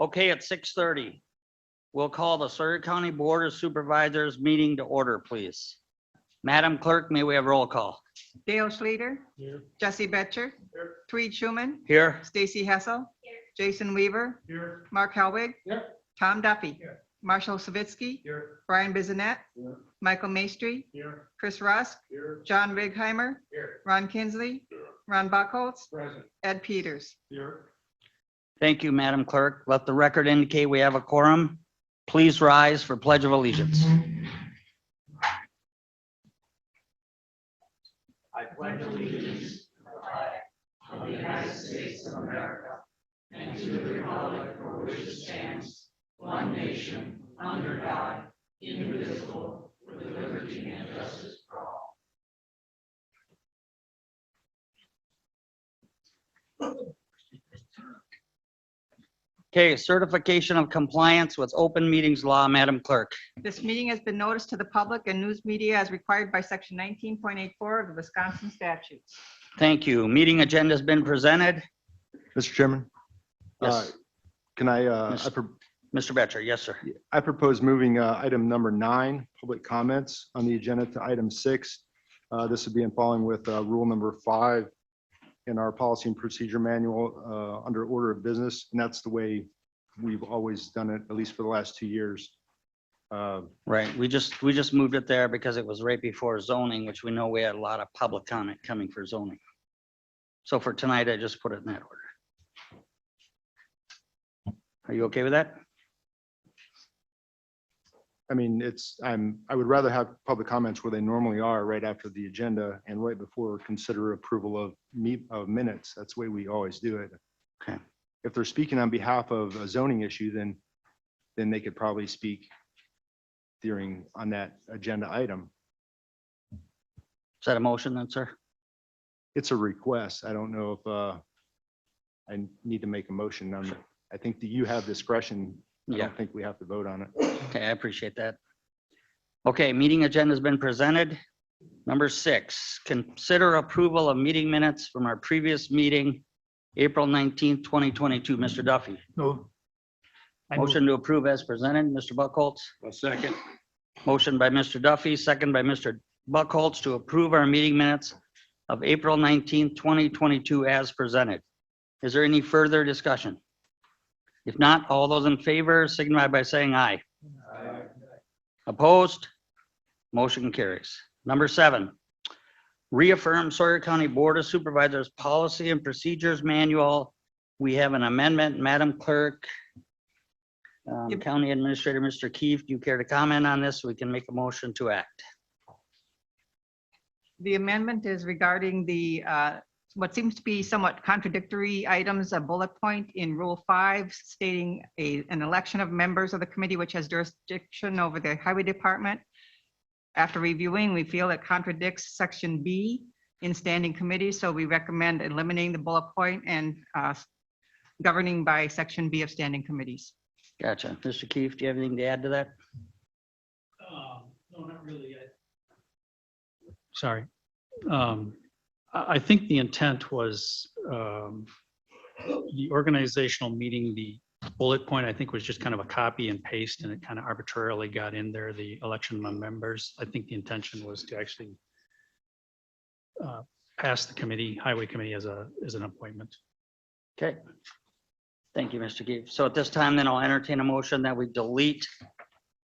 Okay, at 6:30, we'll call the Sawyer County Board of Supervisors meeting to order, please. Madam Clerk, may we have roll call? Dale Schleter. Here. Jesse Betcher. Here. Tweed Schuman. Here. Stacy Hessel. Here. Jason Weaver. Here. Mark Helwig. Here. Tom Duffy. Here. Marshall Savitsky. Here. Brian Bizanet. Here. Michael Maestri. Here. Chris Rusk. Here. John Righeimer. Here. Ron Kinsley. Here. Ron Bucholtz. Present. Ed Peters. Here. Thank you, Madam Clerk. Let the record indicate we have a quorum. Please rise for Pledge of Allegiance. I pledge allegiance to the flag of the United States of America and to the republic for which it stands, one nation, under God, indivisible, with liberty and justice for all. Okay, certification of compliance with open meetings law, Madam Clerk. This meeting has been noticed to the public and news media as required by section 19.84 of the Wisconsin statutes. Thank you. Meeting agenda has been presented. Mr. Chairman? Yes. Can I, Mr. Betcher, yes, sir. I propose moving item number 9, public comments on the agenda, to item 6. This would be in following with rule number 5 in our policy and procedure manual under order of business. And that's the way we've always done it, at least for the last 2 years. Right. We just moved it there because it was right before zoning, which we know we had a lot of public comment coming for zoning. So for tonight, I just put it in that order. Are you okay with that? I mean, I would rather have public comments where they normally are, right after the agenda and right before consider approval of minutes. That's the way we always do it. Okay. If they're speaking on behalf of a zoning issue, then they could probably speak on that agenda item. Is that a motion then, sir? It's a request. I don't know if I need to make a motion on it. I think that you have discretion. I don't think we have to vote on it. Okay, I appreciate that. Okay, meeting agenda has been presented. Number 6, consider approval of meeting minutes from our previous meeting, April 19th, 2022. Mr. Duffy. No. Motion to approve as presented. Mr. Bucholtz. A second. Motion by Mr. Duffy, second by Mr. Bucholtz to approve our meeting minutes of April 19th, 2022 as presented. Is there any further discussion? If not, all those in favor signify by saying aye. Aye. Opposed? Motion carries. Number 7, reaffirm Sawyer County Board of Supervisors Policy and Procedures Manual. We have an amendment. Madam Clerk, County Administrator, Mr. Keefe, do you care to comment on this? We can make a motion to act. The amendment is regarding the what seems to be somewhat contradictory items, a bullet point in Rule 5 stating an election of members of the committee which has jurisdiction over the Highway Department. After reviewing, we feel it contradicts Section B in standing committees, so we recommend eliminating the bullet point and governing by Section B of standing committees. Gotcha. Mr. Keefe, do you have anything to add to that? No, not really. Sorry. I think the intent was the organizational meeting, the bullet point, I think was just kind of a copy and paste, and it kind of arbitrarily got in there, the election of members. I think the intention was to actually pass the committee, Highway Committee as an appointment. Okay. Thank you, Mr. Keefe. So at this time, then I'll entertain a motion that we delete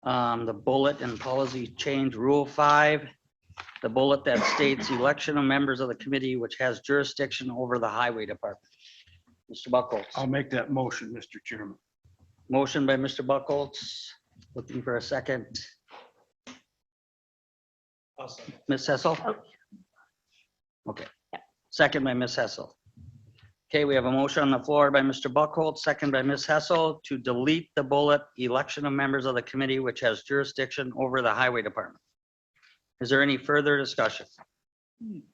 the bullet and policy change Rule 5, the bullet that states election of members of the committee which has jurisdiction over the Highway Department. Mr. Bucholtz. I'll make that motion, Mr. Chairman. Motion by Mr. Bucholtz. Looking for a second. Ms. Hessel? Okay. Second by Ms. Hessel. Okay, we have a motion on the floor by Mr. Bucholtz, second by Ms. Hessel to delete the bullet election of members of the committee which has jurisdiction over the Highway Department. Is there any further discussion?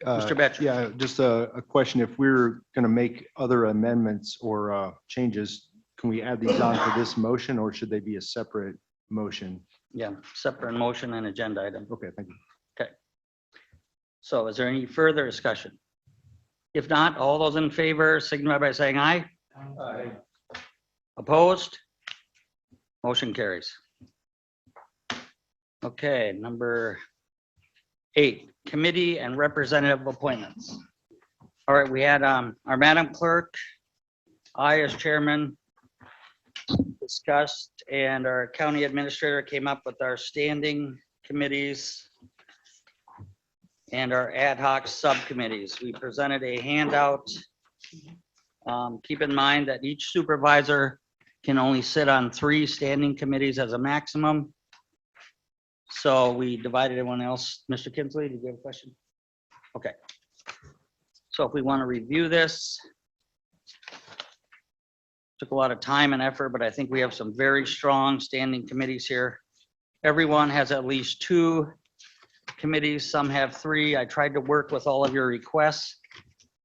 Mr. Betcher. Yeah, just a question. If we're going to make other amendments or changes, can we add these on to this motion, or should they be a separate motion? Yeah, separate motion and agenda item. Okay, thank you. Okay. So is there any further discussion? If not, all those in favor signify by saying aye. Opposed? Motion carries. Okay, number 8, committee and representative appointments. All right, we had our Madam Clerk, I as chairman discussed, and our county administrator came up with our standing committees and our ad hoc subcommittees. We presented a handout. Keep in mind that each supervisor can only sit on 3 standing committees as a maximum. So we divided everyone else. Mr. Kinsley, did you have a question? Okay. So if we want to review this, took a lot of time and effort, but I think we have some very strong standing committees here. Everyone has at least 2 committees, some have 3. I tried to work with all of your requests,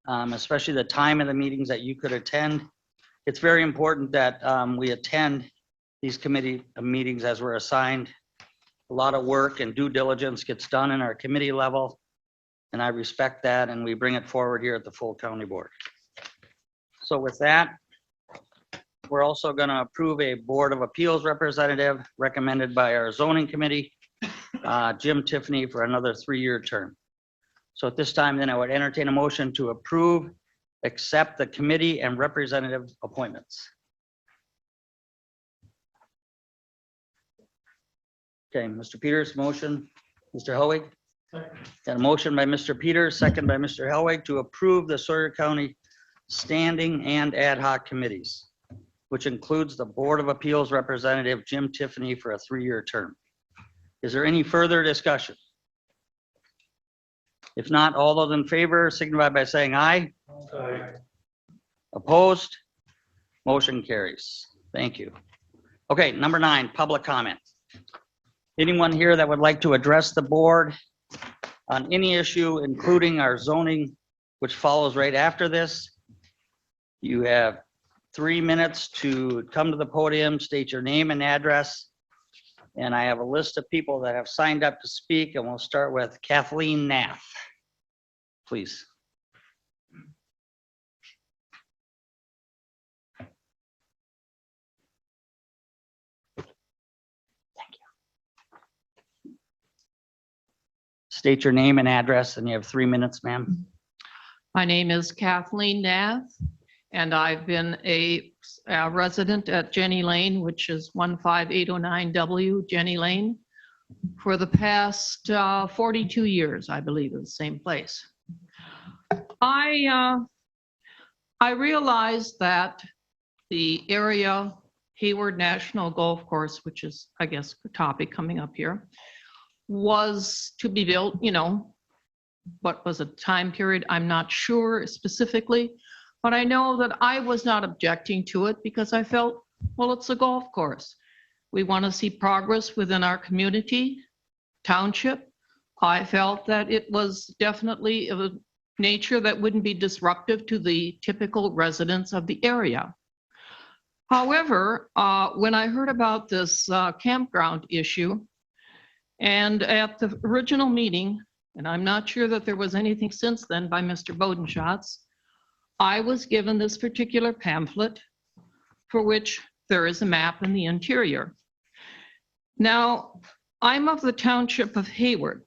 especially the time of the meetings that you could attend. It's very important that we attend these committee meetings as we're assigned. A lot of work and due diligence gets done in our committee level, and I respect that, and we bring it forward here at the full county board. So with that, we're also going to approve a Board of Appeals representative recommended by our zoning committee, Jim Tiffany, for another 3-year term. So at this time, then I would entertain a motion to approve, accept the committee and representative appointments. Okay, Mr. Peters, motion. Mr. Helwig? Got a motion by Mr. Peters, second by Mr. Helwig to approve the Sawyer County standing and ad hoc committees, which includes the Board of Appeals representative, Jim Tiffany, for a 3-year term. Is there any further discussion? If not, all those in favor signify by saying aye. Aye. Opposed? Motion carries. Thank you. Okay, number 9, public comment. Anyone here that would like to address the board on any issue, including our zoning, which follows right after this? You have 3 minutes to come to the podium, state your name and address. And I have a list of people that have signed up to speak, and we'll start with Kathleen Nath. Please. State your name and address, and you have 3 minutes, ma'am. My name is Kathleen Nath, and I've been a resident at Jenny Lane, which is 15809W Jenny Lane, for the past 42 years, I believe, in the same place. I realized that the area Hayward National Golf Course, which is, I guess, the topic coming up here, was to be built, you know, what was a time period, I'm not sure specifically, but I know that I was not objecting to it because I felt, well, it's a golf course. We want to see progress within our community, township. I felt that it was definitely of a nature that wouldn't be disruptive to the typical residents of the area. However, when I heard about this campground issue, and at the original meeting, and I'm not sure that there was anything since then by Mr. Bodenschatz, I was given this particular pamphlet for which there is a map in the interior. Now, I'm of the township of Hayward.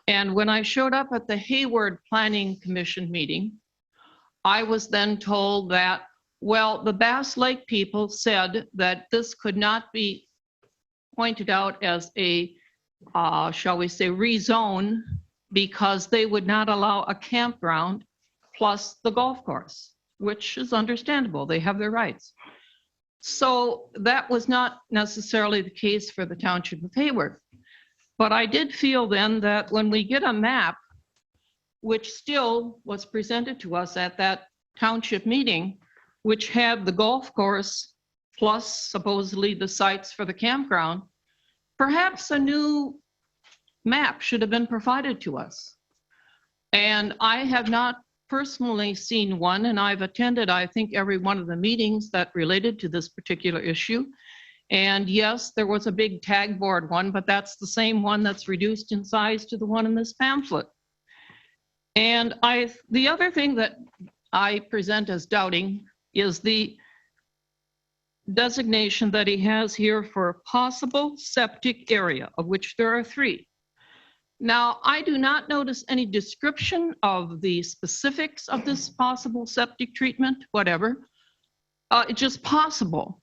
And when I showed up at the Hayward Planning Commission meeting, I was then told that, well, the Bass Lake people said that this could not be pointed out as a, shall we say, rezone, because they would not allow a campground plus the golf course, which is understandable. They have their rights. So that was not necessarily the case for the township of Hayward. But I did feel then that when we get a map, which still was presented to us at that township meeting, which had the golf course plus supposedly the sites for the campground, perhaps a new map should have been provided to us. And I have not personally seen one, and I've attended, I think, every one of the meetings that related to this particular issue. And yes, there was a big tag board one, but that's the same one that's reduced in size to the one in this pamphlet. And the other thing that I present as doubting is the designation that he has here for possible septic area, of which there are 3. Now, I do not notice any description of the specifics of this possible septic treatment, whatever. It's just possible.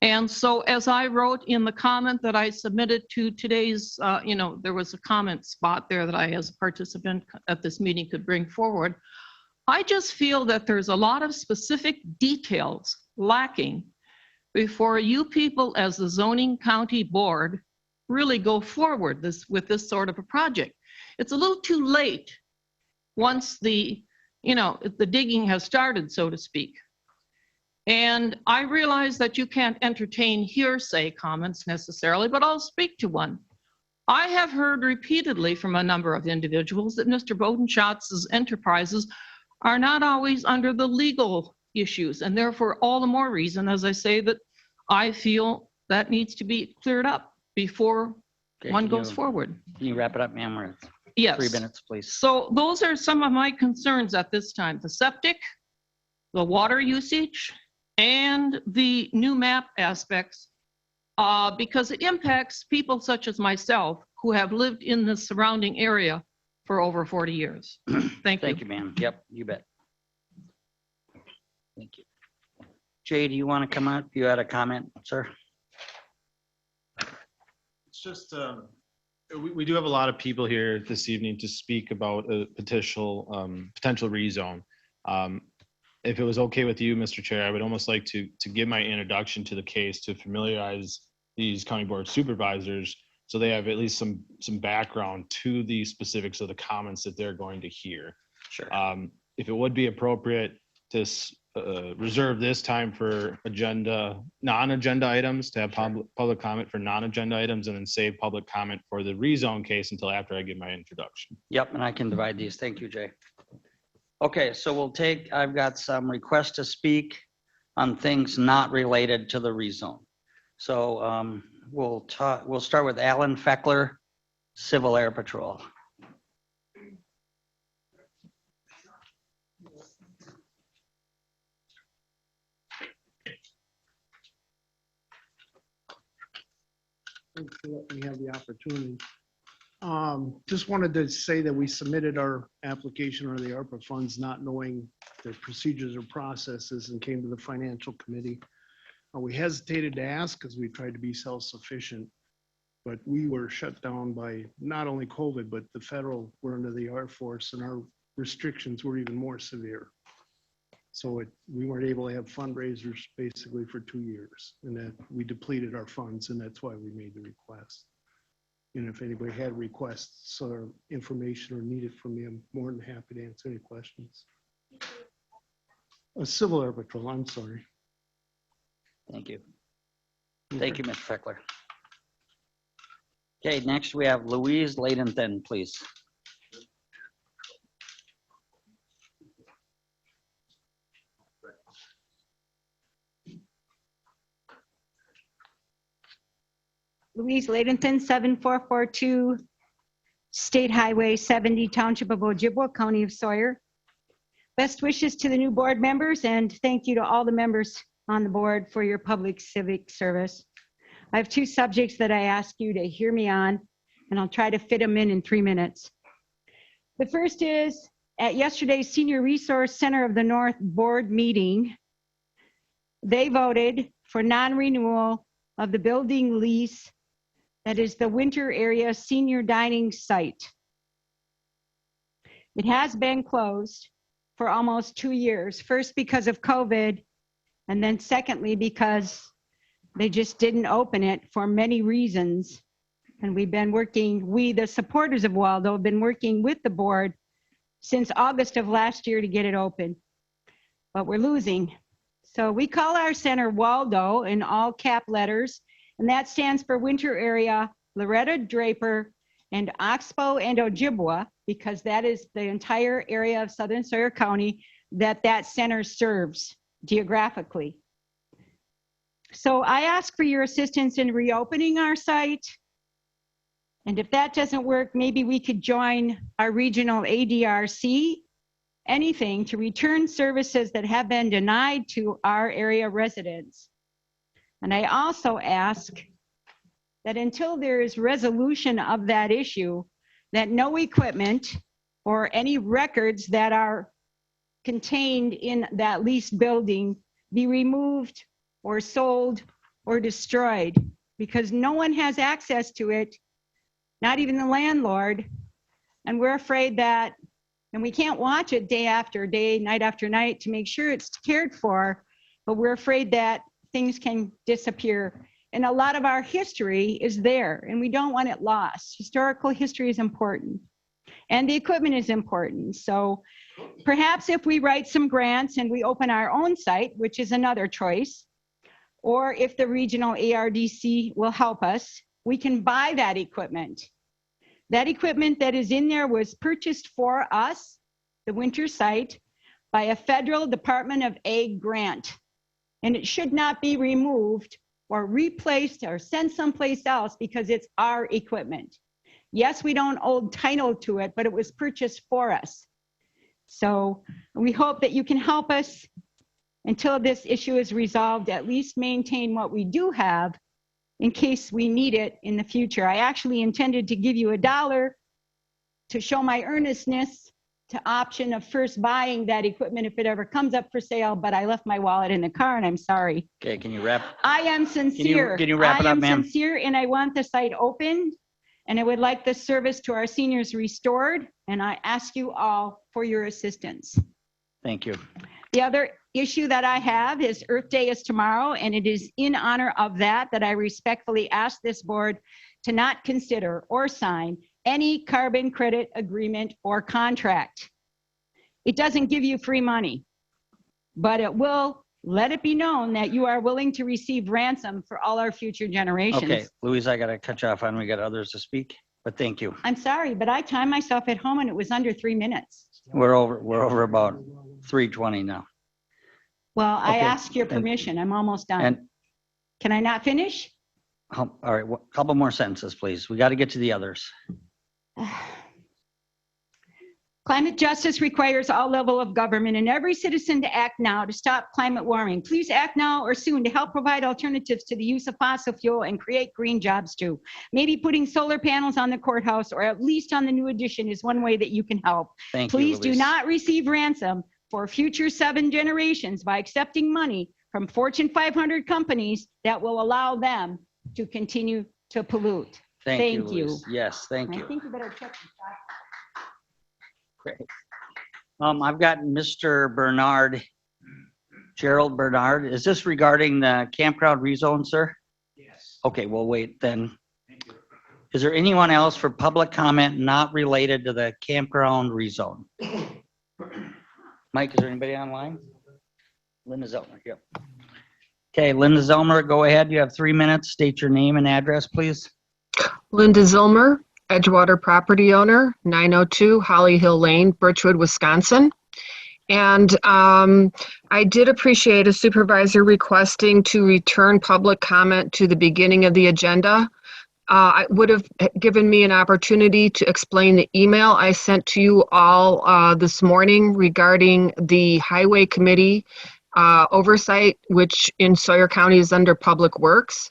And so as I wrote in the comment that I submitted to today's, there was a comment spot there that I, as a participant at this meeting, could bring forward. I just feel that there's a lot of specific details lacking before you people as the zoning county board really go forward with this sort of a project. It's a little too late once the digging has started, so to speak. And I realize that you can't entertain hearsay comments necessarily, but I'll speak to one. I have heard repeatedly from a number of individuals that Mr. Bucholtz's enterprises are not always under the legal issues, and therefore all the more reason, as I say, that I feel that needs to be cleared up before Okay, one can goes you- forward. Can you wrap it up, ma'am? We're at Yes. 3 minutes, please. So those are some of my concerns at this time: the septic, the water usage, and the new map aspects, because it impacts people such as myself who have lived in the surrounding area for over 40 years. Thank you. Thank you, ma'am. Yep, you bet. Thank you. Jay, do you want to come up? You had a comment, sir? It's just, we do have a lot of people here this evening to speak about a potential rezone. If it was okay with you, Mr. Chair, I would almost like to give my introduction to the case to familiarize these county board supervisors so they have at least some background to the specifics of the comments that they're going to hear. Sure. If it would be appropriate to reserve this time for non-agenda items, to have public comment for non-agenda items, and then save public comment for the rezone case until after I give my introduction. Yep, and I can divide these. Thank you, Jay. Okay, so I've got some requests to speak on things not related to the rezone. So we'll start with Alan Feckler, Civil Air Patrol. Thanks for letting me have the opportunity. Just wanted to say that we submitted our application or the ARPA funds not knowing their procedures or processes and came to the financial committee. We hesitated to ask because we tried to be self-sufficient, but we were shut down by not only COVID, but the federal, we're under the Air Force and our restrictions were even more severe. So we weren't able to have fundraisers basically for 2 years, and that we depleted our funds, and that's why we made the request. And if anybody had requests or information or needed from me, I'm more than happy to answer any questions. A Civil Air Patrol, I'm sorry. Thank you. Thank you, Mr. Feckler. Okay, next we have Louise Ladenthen, please. Louise Ladenthen, 7442 State Highway 70, Township of Ojibwa, County of Sawyer. Best wishes to the new board members, and thank you to all the members on the board for your public civic service. I have 2 subjects that I ask you to hear me on, and I'll try to fit them in 3 minutes. The first is, at yesterday's Senior Resource Center of the North board meeting, they voted for non-renewal of the building lease that is the Winter Area Senior Dining Site. It has been closed for almost 2 years, first because of COVID, and then secondly because they just didn't open it for many reasons. And we've been working, the supporters of Waldo, have been working with the board since August of last year to get it open, but we're losing. So we call our center Waldo in all cap letters, and that stands for Winter Area, Loretta Draper, and Oxbow and Ojibwa, because that is the entire area of Southern Sawyer County that center serves geographically. So I ask for your assistance in reopening our site. And if that doesn't work, maybe we could join our regional ADRC anything to return services that have been denied to our area residents. And I also ask that until there is resolution of that issue, that no equipment or any records that are contained in that leased building be removed or sold or destroyed, because no one has access to it, not even the landlord. And we're afraid that, and we can't watch it day after day, night after night to make sure it's cared for, but we're afraid that things can disappear. And a lot of our history is there, and we don't want it lost. Historical history is important, and the equipment is important. So perhaps if we write some grants and we open our own site, which is another choice, or if the regional ARDC will help us, we can buy that equipment. That equipment that is in there was purchased for us, the winter site, by a federal Department of Ag grant. And it should not be removed or replaced or sent someplace else because it's our equipment. Yes, we don't own title to it, but it was purchased for us. So we hope that you can help us until this issue is resolved, at least maintain what we do have in case we need it in the future. I actually intended to give you $1 to show my earnestness to option of first buying that equipment if it ever comes up for sale, but I left my wallet in the car and I'm sorry. Okay, can you wrap? I am sincere. Can you wrap it up, I ma'am? am sincere, and I want the site opened, and I would like the service to our seniors restored, and I ask you all for your assistance. Thank you. The other issue that I have is Earth Day is tomorrow, and it is in honor of that I respectfully ask this board to not consider or sign any carbon credit agreement or contract. It doesn't give you free money, but it will let it be known that you are willing to receive ransom for all our future generations. Okay, Louise, I gotta cut you off on, we got others to speak, but thank you. I'm sorry, but I timed myself at home and it was under 3 minutes. We're over about 3:20 now. Well, I Okay, ask your and- permission. I'm almost done. And, Can I not finish? all right, a couple more sentences, please. We got to get to the others. Climate justice requires all level of government and every citizen to act now to stop climate warming. Please act now or soon to help provide alternatives to the use of fossil fuel and create green jobs too. Maybe putting solar panels on the courthouse or at least on the new addition is one way that you can help. Thank you, Please do Louise. not receive ransom for future 7 generations by accepting money from Fortune 500 companies that will allow them to continue to pollute. Thank you, Louise. Yes, thank I you. think you better check this out. Great. I've got Mr. Bernard, Gerald Bernard. Is this regarding the campground rezone, sir? Yes. Okay, we'll wait then. Thank you. Is there anyone else for public comment not related to the campground rezone? Mike, is there anybody online? Linda Zelmer, yep. Okay, Linda Zelmer, go ahead. You have 3 minutes. State your name and address, please. Linda Zilmer, Edgewater property owner, 902 Holly Hill Lane, Birchwood, Wisconsin. And I did appreciate a supervisor requesting to return public comment to the beginning of the agenda. It would have given me an opportunity to explain the email I sent to you all this morning regarding the Highway Committee oversight, which in Sawyer County is under Public Works.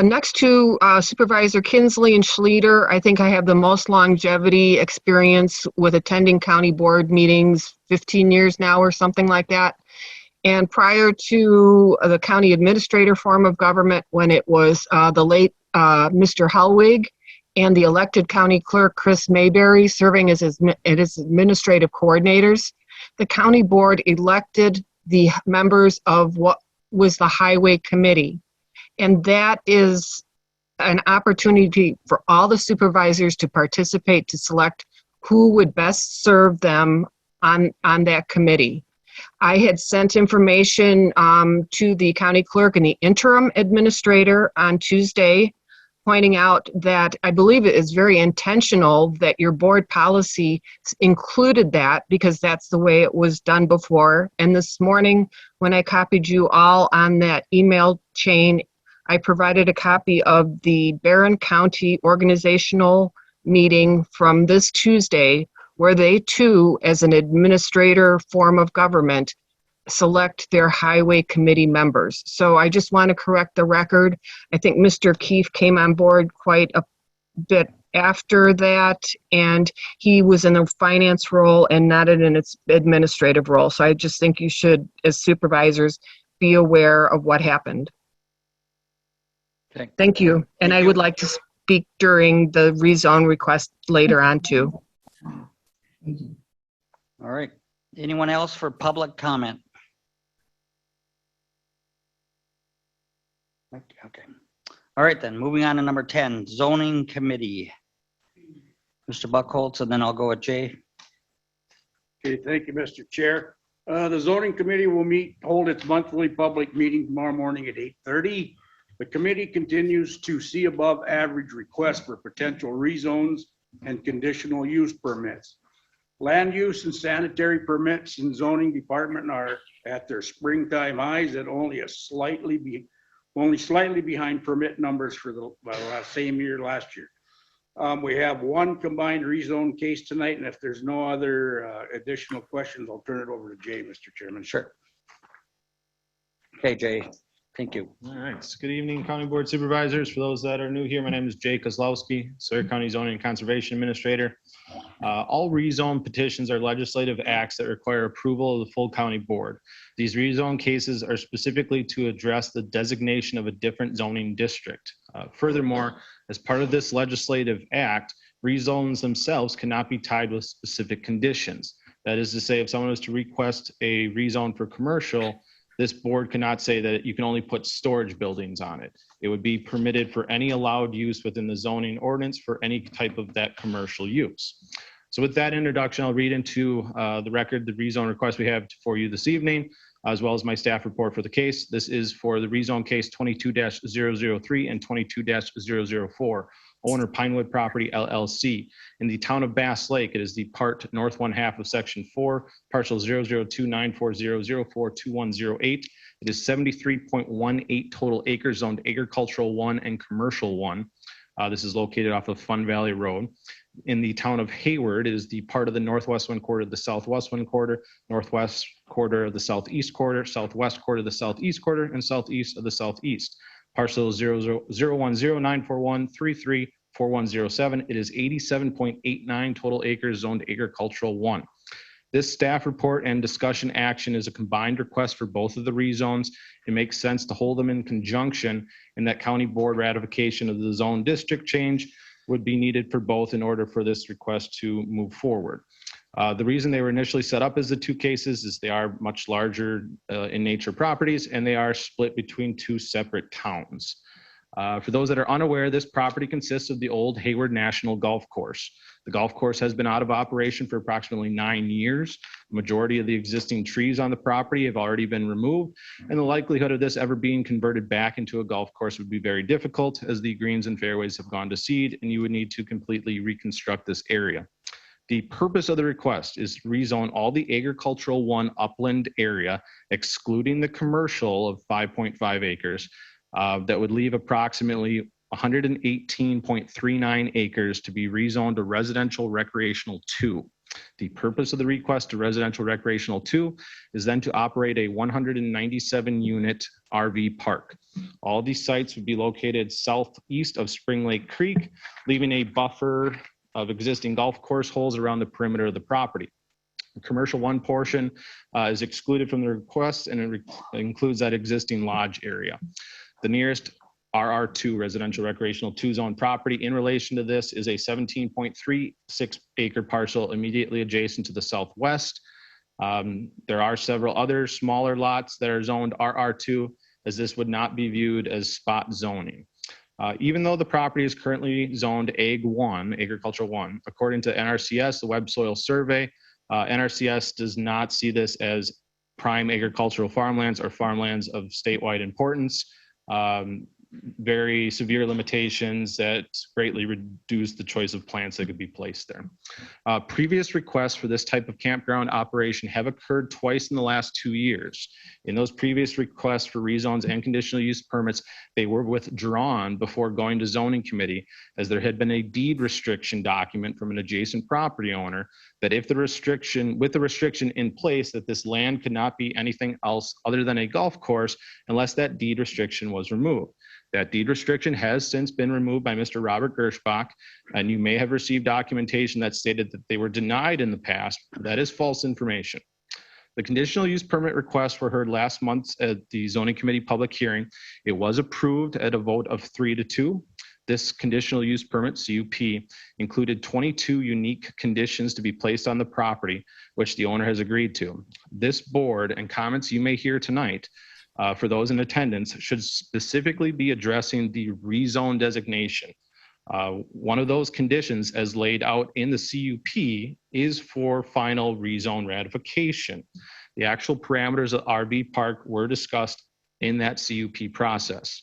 Next to Supervisor Kinsley and Schlueter, I think I have the most longevity experience with attending county board meetings, 15 years now or something like that. And prior to the county administrator form of government, when it was the late Mr. Hellwig and the elected county clerk, Chris Mayberry, serving as his administrative coordinators, the county board elected the members of what was the Highway Committee. And that is an opportunity for all the supervisors to participate to select who would best serve them on that committee. I had sent information to the county clerk and the interim administrator on Tuesday, pointing out that I believe it is very intentional that your board policy included that because that's the way it was done before. And this morning, when I copied you all on that email chain, I provided a copy of the Barron County organizational meeting from this Tuesday, where they too, as an administrator form of government, select their highway committee members. So I just want to correct the record. I think Mr. Keefe came on board quite a bit after that, and he was in a finance role and not in an administrative role. So I just think you should, as supervisors, be aware of what happened. Okay. Thank you. And Thank I you. would like to speak during the rezone request later on too. All right. Anyone else for public comment? Okay. All right, then, moving on to number 10, zoning committee. Mr. Bucholtz, and then I'll go with Jay. Okay, thank you, Mr. Chair. The zoning committee will hold its monthly public meeting tomorrow morning at 8:30. The committee continues to see above average requests for potential rezones and conditional use permits. Land use and sanitary permits in zoning department are at their springtime highs at only slightly behind permit numbers for the same year last year. We have one combined rezone case tonight, and if there's no other additional questions, I'll turn it over to Jay, Mr. Chairman. Sure. Okay, Jay, thank you. All right. Good evening, County Board Supervisors. For those that are new here, my name is Jay Kozlowski, Sawyer County Zoning and Conservation Administrator. All rezone petitions are legislative acts that require approval of the full county board. These rezone cases are specifically to address the designation of a different zoning district. Furthermore, as part of this legislative act, rezones themselves cannot be tied with specific conditions. That is to say, if someone was to request a rezone for commercial, this board cannot say that you can only put storage buildings on it. It would be permitted for any allowed use within the zoning ordinance for any type of that commercial use. So with that introduction, I'll read into the record the rezone request we have for you this evening, as well as my staff report for the case. This is for the rezone case 22-003 and 22-004. Owner Pinewood Property LLC. In the town of Bass Lake, it is the part north one half of section 4, parcel 0029400042108. It is 73.18 total acres zoned agricultural 1 and commercial 1. This is located off of Fun Valley Road. In the town of Hayward, it is the part of the northwest one quarter of the southwest one quarter, northwest quarter of the southeast quarter, southwest quarter of the southeast quarter, and southeast of the southeast. Parcel 0010941334107. It is 87.89 total acres zoned agricultural 1. This staff report and discussion action is a combined request for both of the rezones. It makes sense to hold them in conjunction, and that county board ratification of the zone district change would be needed for both in order for this request to move forward. The reason they were initially set up as the two cases is they are much larger in nature properties, and they are split between two separate towns. For those that are unaware, this property consists of the old Hayward National Golf Course. The golf course has been out of operation for approximately 9 years. The majority of the existing trees on the property have already been removed, and the likelihood of this ever being converted back into a golf course would be very difficult, as the greens and fairways have gone to seed, and you would need to completely reconstruct this area. The purpose of the request is to rezone all the agricultural 1 upland area, excluding the commercial of 5.5 acres, that would leave approximately 118.39 acres to be rezoned to residential recreational 2. The purpose of the request to residential recreational 2 is then to operate a 197 unit RV park. All these sites would be located southeast of Spring Lake Creek, leaving a buffer of existing golf course holes around the perimeter of the property. The commercial 1 portion is excluded from the request, and it includes that existing lodge area. The nearest RR2 residential recreational 2 zone property in relation to this is a 17.36 acre parcel immediately adjacent to the southwest. There are several other smaller lots that are zoned RR2, as this would not be viewed as spot zoning. Even though the property is currently zoned Ag 1, Agricultural 1, according to NRCS, the Web Soil Survey, NRCS does not see this as prime agricultural farmlands or farmlands of statewide importance. very severe limitations that greatly reduce the choice of plants that could be placed there. Previous requests for this type of campground operation have occurred twice in the last 2 years. In those previous requests for rezones and conditional use permits, they were withdrawn before going to zoning committee, as there had been a deed restriction document from an adjacent property owner that if the restriction, with the restriction in place, that this land could not be anything else other than a golf course unless that deed restriction was removed. That deed restriction has since been removed by Mr. Robert Gershbach, and you may have received documentation that stated that they were denied in the past. That is false information. The conditional use permit requests were heard last month at the zoning committee public hearing. It was approved at a vote of 3-2. This conditional use permit, CUP, included 22 unique conditions to be placed on the property, which the owner has agreed to. This board and comments you may hear tonight for those in attendance should specifically be addressing the rezone designation. One of those conditions, as laid out in the CUP, is for final rezone ratification. The actual parameters of RV Park were discussed in that CUP process.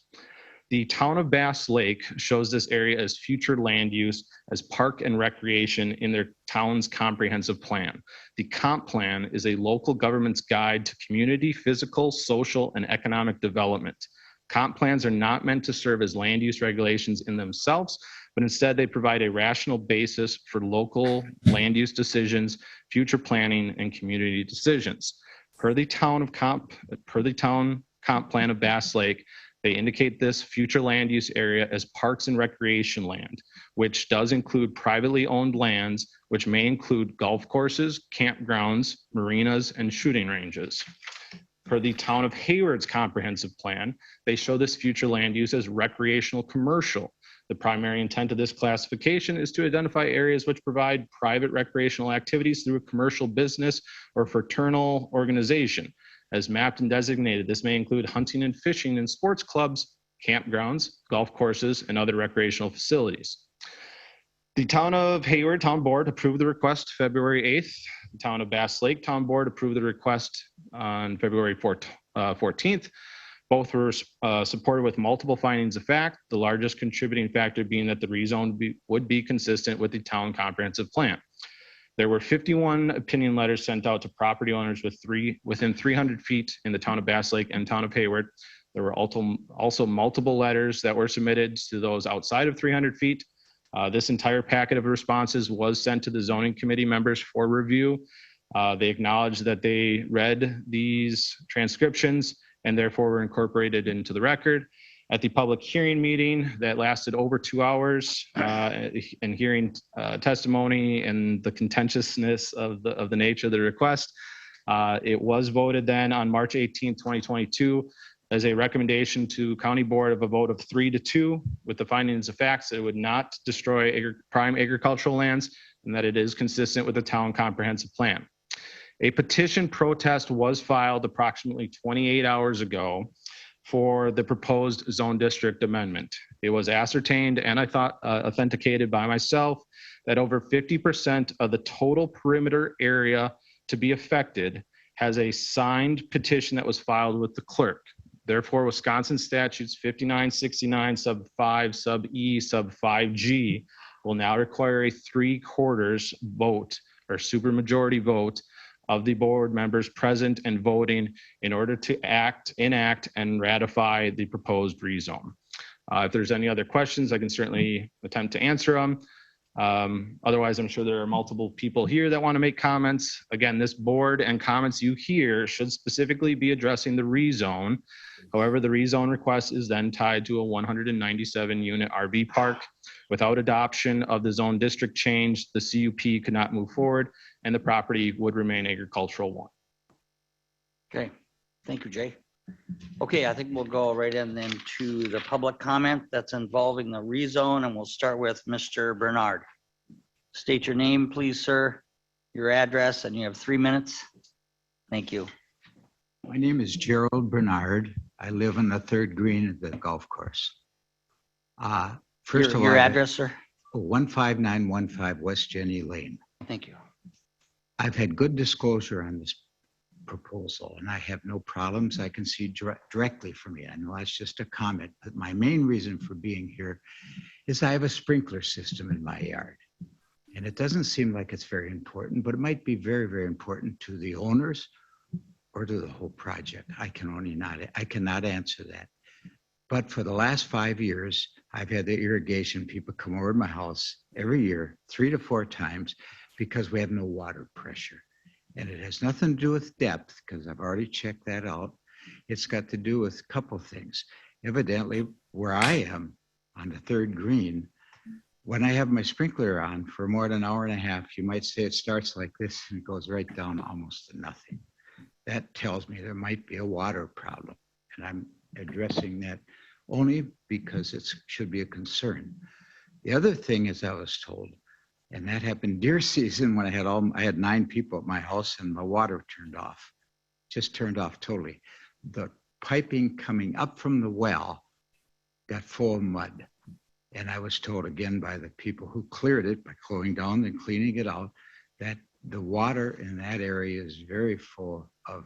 The town of Bass Lake shows this area as future land use as park and recreation in their town's comprehensive plan. The comp plan is a local government's guide to community, physical, social, and economic development. Comp plans are not meant to serve as land use regulations in themselves, but instead they provide a rational basis for local land use decisions, future planning, and community decisions. Per the town comp plan of Bass Lake, they indicate this future land use area as parks and recreation land, which does include privately owned lands, which may include golf courses, campgrounds, marinas, and shooting ranges. Per the town of Hayward's comprehensive plan, they show this future land use as recreational commercial. The primary intent of this classification is to identify areas which provide private recreational activities through a commercial business or fraternal organization. As mapped and designated, this may include hunting and fishing in sports clubs, campgrounds, golf courses, and other recreational facilities. The town of Hayward Town Board approved the request February 8th. The town of Bass Lake Town Board approved the request on February 14th. Both were supported with multiple findings of fact, the largest contributing factor being that the rezone would be consistent with the town comprehensive plan. There were 51 opinion letters sent out to property owners within 300 feet in the town of Bass Lake and town of Hayward. There were also multiple letters that were submitted to those outside of 300 feet. This entire packet of responses was sent to the zoning committee members for review. They acknowledged that they read these transcriptions and therefore were incorporated into the record. At the public hearing meeting that lasted over 2 hours and hearing testimony and the contentiousness of the nature of the request, it was voted then on March 18, 2022 as a recommendation to county board of a vote of 3-2 with the findings of facts that it would not destroy prime agricultural lands and that it is consistent with the town comprehensive plan. A petition protest was filed approximately 28 hours ago for the proposed zone district amendment. It was ascertained and I thought authenticated by myself that over 50% of the total perimeter area to be affected has a signed petition that was filed with the clerk. Therefore, Wisconsin statutes 5969 sub 5 sub E sub 5G will now require a 3/4 vote or supermajority vote of the board members present and voting in order to enact and ratify the proposed rezone. If there's any other questions, I can certainly attempt to answer them. Otherwise, I'm sure there are multiple people here that want to make comments. Again, this board and comments you hear should specifically be addressing the rezone. However, the rezone request is then tied to a 197 unit RV park. Without adoption of the zone district change, the CUP could not move forward and the property would remain agricultural one. Okay, thank you, Jay. Okay, I think we'll go right in then to the public comment that's involving the rezone, and we'll start with Mr. Bernard. State your name, please, sir, your address, and you have 3 minutes. Thank you. My name is Gerald Bernard. I live on the third green of the golf course. First of all, your address, sir? 15915 West Jenny Lane. Thank you. I've had good disclosure on this proposal, and I have no problems. I can see directly from me. I know that's just a comment, but my main reason for being here is I have a sprinkler system in my yard. And it doesn't seem like it's very important, but it might be very, very important to the owners or to the whole project. I cannot answer that. But for the last 5 years, I've had the irrigation people come over to my house every year, 3 to 4 times, because we have no water pressure. And it has nothing to do with depth, because I've already checked that out. It's got to do with a couple things. Evidently, where I am on the 3rd green, when I have my sprinkler on for more than an hour and a half, you might say it starts like this and goes right down almost to nothing. That tells me there might be a water problem. And I'm addressing that only because it should be a concern. The other thing is I was told, and that happened deer season when I had 9 people at my house and my water turned off, just turned off totally. The piping coming up from the well got full of mud. And I was told again by the people who cleared it by going down and cleaning it out, that the water in that area is very full of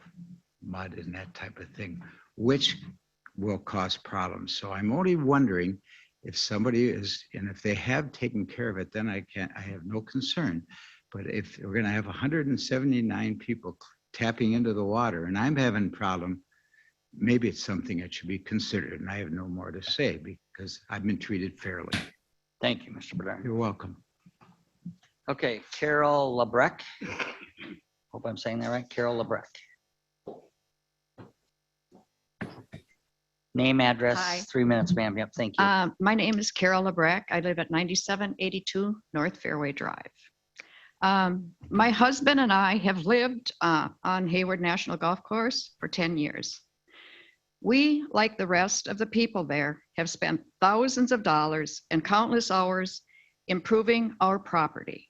mud and that type of thing, which will cause problems. So I'm only wondering if somebody is, and if they have taken care of it, then I have no concern. But if we're going to have 179 people tapping into the water and I'm having a problem, maybe it's something that should be considered. And I have no more to say because I've been treated fairly. Thank you, Mr. Bernard. You're welcome. Okay, Carol LeBrecq. Hope I'm saying that right. Carol LeBrecq. Name, address, Hi. 3 minutes, ma'am. Yep, thank you. My name is Carol LeBrecq. I live at 9782 North Fairway Drive. My husband and I have lived on Hayward National Golf Course for 10 years. We, like the rest of the people there, have spent thousands of dollars and countless hours improving our property.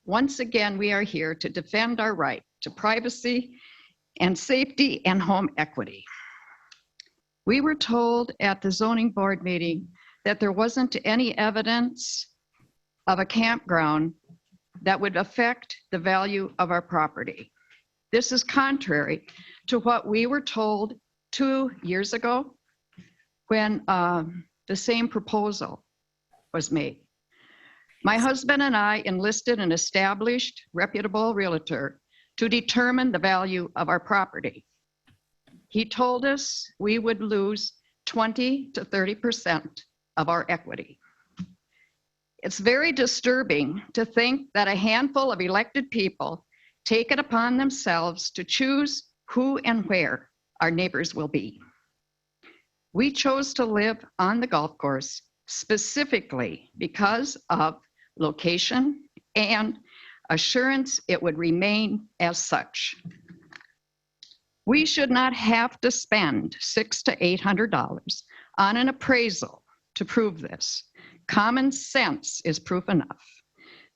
Once again, we are here to defend our right to privacy and safety and home equity. We were told at the zoning board meeting that there wasn't any evidence of a campground that would affect the value of our property. This is contrary to what we were told 2 years ago when the same proposal was made. My husband and I enlisted an established, reputable realtor to determine the value of our property. He told us we would lose 20 to 30% of our equity. It's very disturbing to think that a handful of elected people take it upon themselves to choose who and where our neighbors will be. We chose to live on the golf course specifically because of location and assurance it would remain as such. We should not have to spend $600 to $800 on an appraisal to prove this. Common sense is proof enough.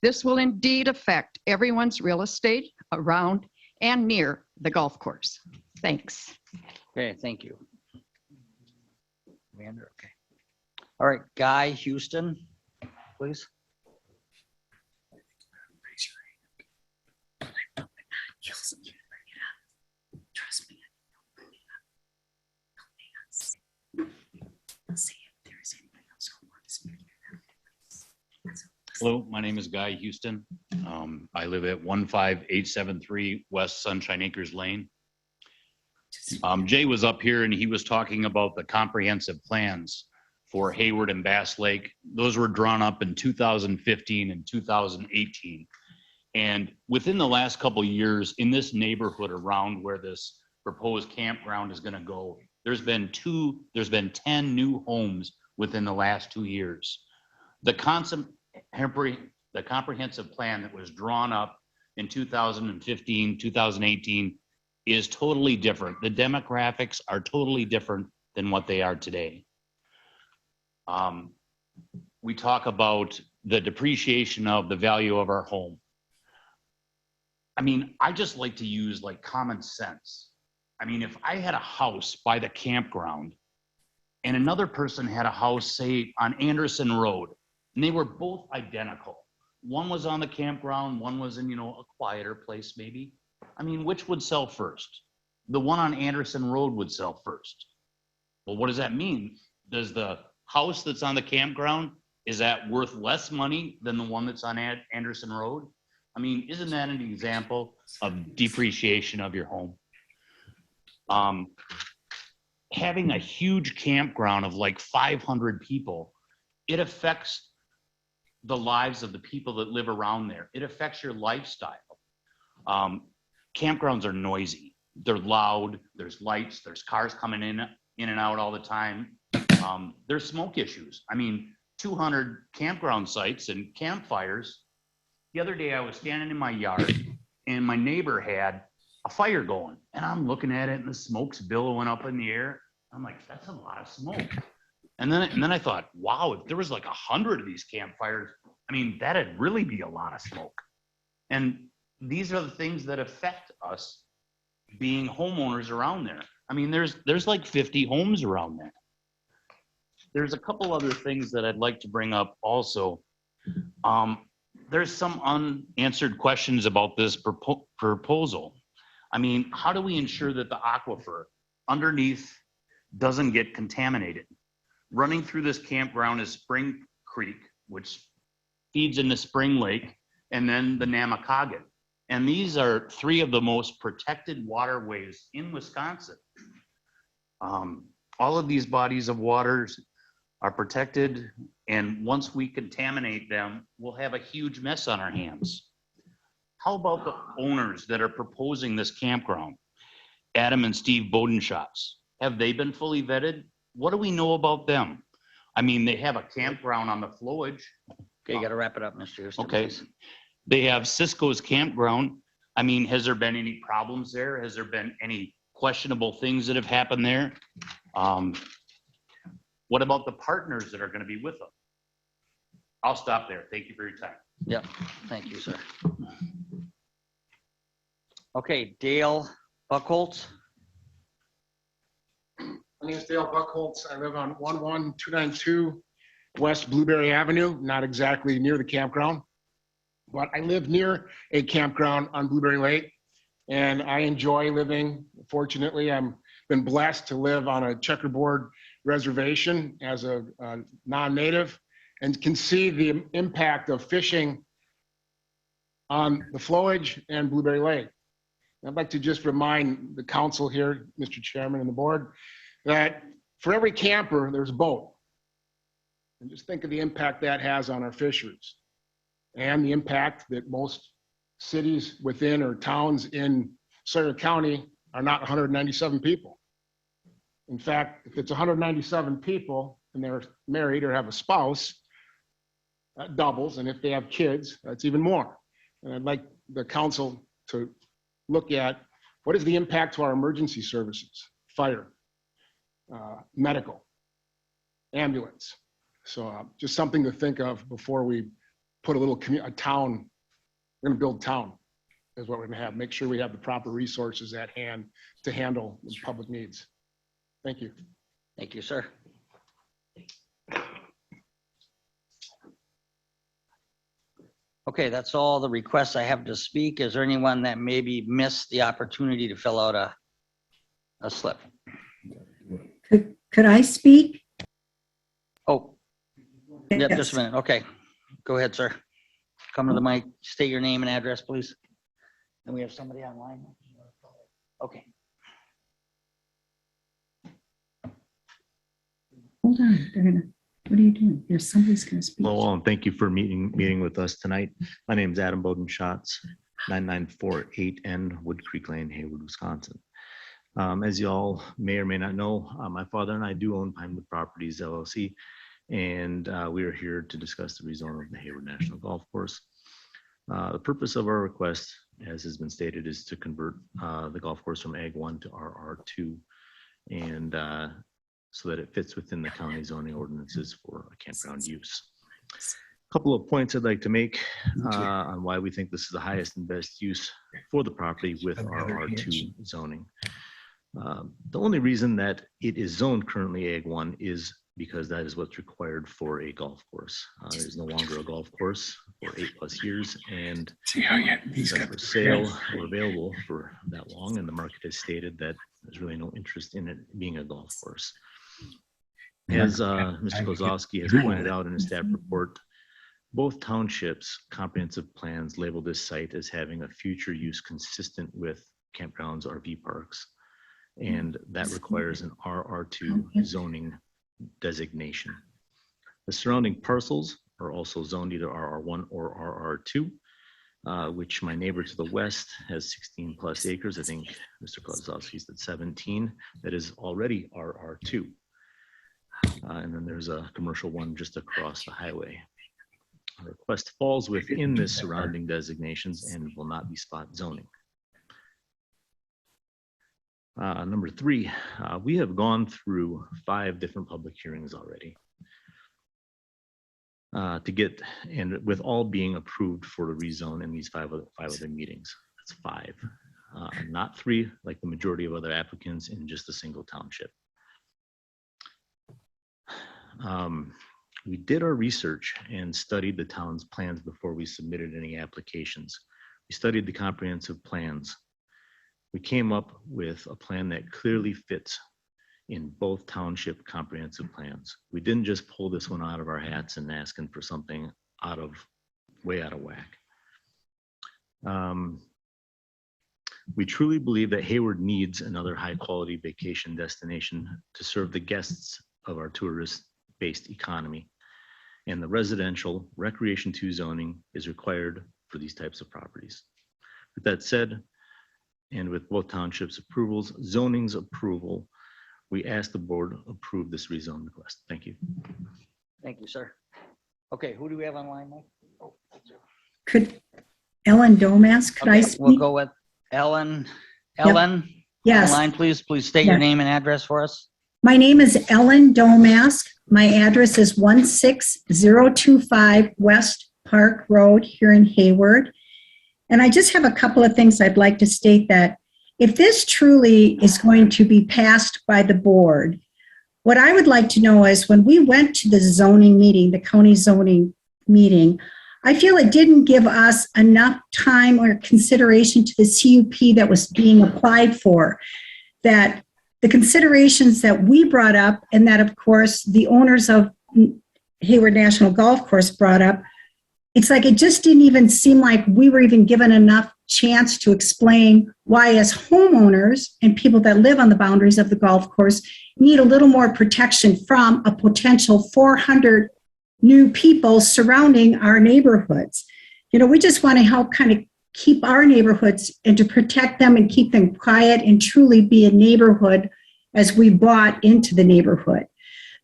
This will indeed affect everyone's real estate around and near the golf course. Thanks. Okay, thank you. Amanda, okay. All right, Guy Houston, please. Trust me. See if there's anybody else who wants to speak. Hello, my name is Guy Houston. I live at 15873 West Sunshine Acres Lane. Jay was up here and he was talking about the comprehensive plans for Hayward and Bass Lake. Those were drawn up in 2015 and 2018. And within the last couple of years in this neighborhood around where this proposed campground is going to go, there's been 10 new homes within the last 2 years. The comprehensive plan that was drawn up in 2015, 2018 is totally different. The demographics are totally different than what they are today. We talk about the depreciation of the value of our home. I mean, I just like to use like common sense. I mean, if I had a house by the campground and another person had a house, say on Anderson Road, and they were both identical. One was on the campground, one was in, a quieter place maybe. I mean, which would sell first? the one on Anderson Road would sell first. Well, what does that mean? Does the house that's on the campground, is that worth less money than the one that's on Anderson Road? I mean, isn't that an example of depreciation of your home? Having a huge campground of like 500 people, it affects the lives of the people that live around there. It affects your lifestyle. Campgrounds are noisy. They're loud. There's lights. There's cars coming in and out all the time. There's smoke issues. I mean, 200 campground sites and campfires. The other day I was standing in my yard and my neighbor had a fire going, and I'm looking at it and the smoke's billowing up in the air. I'm like, that's a lot of smoke. And then I thought, wow, if there was like 100 of these campfires, I mean, that'd really be a lot of smoke. And these are the things that affect us being homeowners around there. I mean, there's like 50 homes around there. There's a couple other things that I'd like to bring up also. There's some unanswered questions about this proposal. I mean, how do we ensure that the aquifer underneath doesn't get contaminated? Running through this campground is Spring Creek, which feeds into Spring Lake, and then the Namakagon. And these are three of the most protected waterways in Wisconsin. All of these bodies of waters are protected, and once we contaminate them, we'll have a huge mess on our hands. How about the owners that are proposing this campground? Adam and Steve Bodenschatz. Have they been fully vetted? What do we know about them? I mean, they have a campground on the flowage. Okay, you got to wrap it up, Mr. Houston. Okay. Please. They have Cisco's campground. I mean, has there been any problems there? Has there been any questionable things that have happened there? What about the partners that are going to be with them? I'll stop there. Thank you for your time. Yep, thank you, sir. Okay, Dale Bucholtz. My name is Dale Bucholtz. I live on 11292 West Blueberry Avenue, not exactly near the campground, but I live near a campground on Blueberry Lake, and I enjoy living. Fortunately, I'm been blessed to live on a checkerboard reservation as a non-native, and can see the impact of fishing on the flowage and Blueberry Lake. I'd like to just remind the council here, Mr. Chairman and the board, that for every camper, there's a boat. And just think of the impact that has on our fisheries, and the impact that most cities within or towns in Sawyer County are not 197 people. In fact, if it's 197 people and they're married or have a spouse, that doubles. And if they have kids, that's even more. And I'd like the council to look at what is the impact to our emergency services, fire, medical, ambulance. So just something to think of before we put a town, we're going to build town is what we're going to have. Make sure we have the proper resources at hand to handle the public needs. Thank you. Thank you, sir. Okay, that's all the requests I have to speak. Is there anyone that maybe missed the opportunity to fill out a slip? Could I speak? Oh, yeah, Yes. just a minute. Okay, go ahead, sir. Come to the mic, state your name and address, please. And we have somebody online. Okay. Hold on, they're gonna, what are you doing? There's somebody's gonna speak. Hello, and thank you for meeting with us tonight. My name is Adam Bodenschatz, 9948N Wood Creek Lane, Hayward, Wisconsin. As you all may or may not know, my father and I do own Pinewood Properties LLC, and we are here to discuss the rezone of the Hayward National Golf Course. The purpose of our request, as has been stated, is to convert the golf course from Ag 1 to RR2, and so that it fits within the county zoning ordinances for a campground use. A couple of points I'd like to make on why we think this is the highest and best use for the property with RR2 zoning. The only reason that it is zoned currently Ag 1 is because that is what's required for a golf course. There's no longer a golf course for 8+ years, and See how yet he's that got for the sale red. or available for that long, and the market has stated that there's really no interest in it being a golf course. As Mr. Kozlowski has pointed out in his staff report, both townships' comprehensive plans label this site as having a future use consistent with campgrounds, RV parks, and that requires an RR2 zoning designation. The surrounding parcels are also zoned either RR1 or RR2, which my neighbor to the west has 16+ acres. I think Mr. Kozlowski's at 17. That is already RR2. And then there's a commercial one just across the highway. The request falls within this surrounding designations and will not be spot zoning. Number 3, we have gone through 5 different public hearings already to get, and with all being approved for the rezone in these 5 other meetings. That's 5, not 3 like the majority of other applicants in just a single township. We did our research and studied the town's plans before we submitted any applications. We studied the comprehensive plans. We came up with a plan that clearly fits in both township comprehensive plans. We didn't just pull this one out of our hats and asking for something way out of whack. We truly believe that Hayward needs another high quality vacation destination to serve the guests of our tourist-based economy. And the residential Recreation 2 zoning is required for these types of properties. With that said, and with both townships approvals, zoning's approval, we ask the board approve this rezone request. Thank you. Thank you, sir. Okay, who do we have online, Mike? Could Ellen Domas, could I Okay, speak? we'll go with Ellen. Ellen, Yes. online, please state your Yeah. name and address for us. My name is Ellen Domask. My address is 16025 West Park Road here in Hayward. And I just have a couple of things I'd like to state that if this truly is going to be passed by the board, what I would like to know is when we went to the zoning meeting, the county zoning meeting, I feel it didn't give us enough time or consideration to the CUP that was being applied for, that the considerations that we brought up and that, of course, the owners of Hayward National Golf Course brought up, it's like it just didn't even seem like we were even given enough chance to explain why, as homeowners and people that live on the boundaries of the golf course, need a little more protection from a potential 400 new people surrounding our neighborhoods. You know, we just want to help kind of keep our neighborhoods and to protect them and keep them quiet and truly be a neighborhood as we bought into the neighborhood.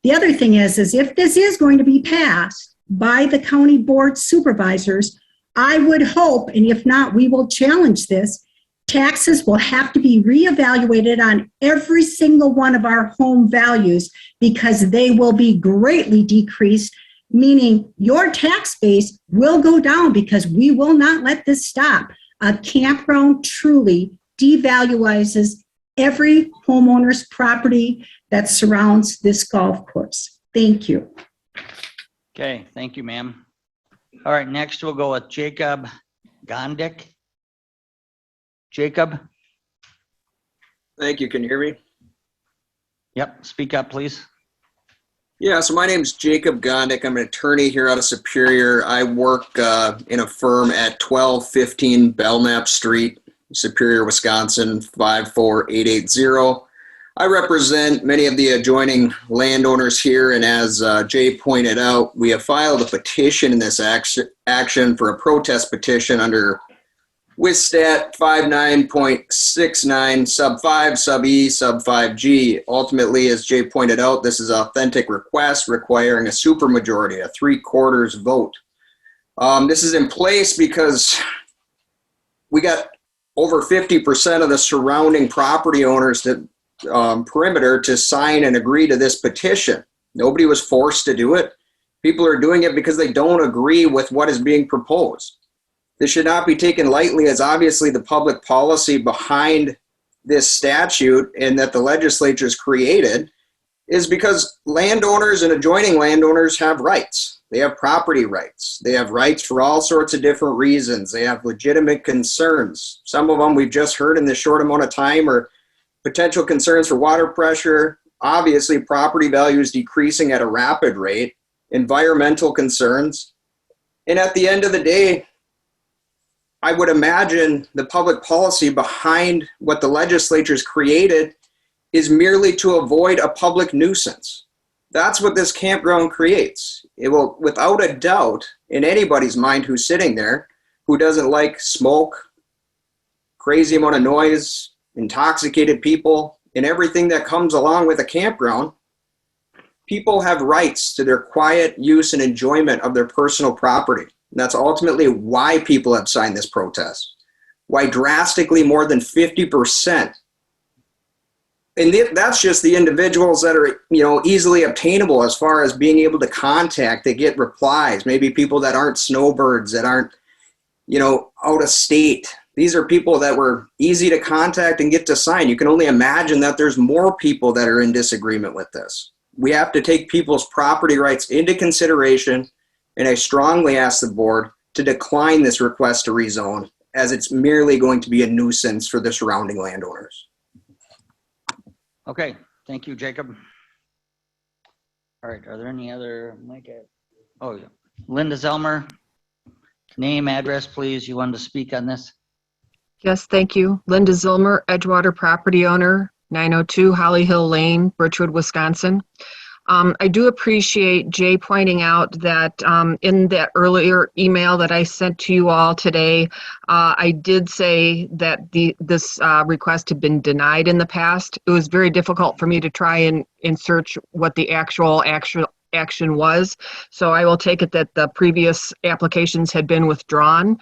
The other thing is if this is going to be passed by the county board supervisors, I would hope, and if not, we will challenge this, taxes will have to be reevaluated on every single one of our home values because they will be greatly decreased, meaning your tax base will go down because we will not let this stop. A campground truly devaluizes every homeowner's property that surrounds this golf course. Thank you. Okay, thank you, ma'am. All right, next we'll go with Jacob Gondik. Jacob? Thank you. Can you hear me? Yep, speak up, please. Yeah, so my name is Jacob Gondik. I'm an attorney here out of Superior. I work in a firm at 1215 Belknap Street, Superior, Wisconsin, 54880. I represent many of the adjoining landowners here, and as Jay pointed out, we have filed a petition in this action for a protest petition under WSStat 59.69 sub 5 sub E sub 5G. Ultimately, as Jay pointed out, this is an authentic request requiring a supermajority, a 3/4 vote. This is in place because we got over 50% of the surrounding property owners that perimeter to sign and agree to this petition. Nobody was forced to do it. People are doing it because they don't agree with what is being proposed. This should not be taken lightly as obviously the public policy behind this statute and that the legislature's created is because landowners and adjoining landowners have rights. They have property rights. They have rights for all sorts of different reasons. They have legitimate concerns. Some of them we've just heard in this short amount of time are potential concerns for water pressure, obviously property values decreasing at a rapid rate, environmental concerns. And at the end of the day, I would imagine the public policy behind what the legislature's created is merely to avoid a public nuisance. That's what this campground creates. It will, without a doubt, in anybody's mind who's sitting there, who doesn't like smoke, crazy amount of noise, intoxicated people, and everything that comes along with a campground, people have rights to their quiet use and enjoyment of their personal property. And that's ultimately why people have signed this protest. Why drastically more than 50%. And that's just the individuals that are, easily obtainable as far as being able to contact, they get replies. Maybe people that aren't snowbirds, that aren't, out of state. These are people that were easy to contact and get to sign. You can only imagine that there's more people that are in disagreement with this. We have to take people's property rights into consideration, and I strongly ask the board to decline this request to rezone, as it's merely going to be a nuisance for the surrounding landowners. Okay, thank you, Jacob. All right, are there any other, oh, yeah. Linda Zelmer, name, address, please. You wanted to speak on this? Yes, thank you. Linda Zilmer, Edgewater property owner, 902 Holly Hill Lane, Birchwood, Wisconsin. I do appreciate Jay pointing out that in that earlier email that I sent to you all today, I did say that this request had been denied in the past. It was very difficult for me to try and search what the actual action was. So I will take it that the previous applications had been withdrawn.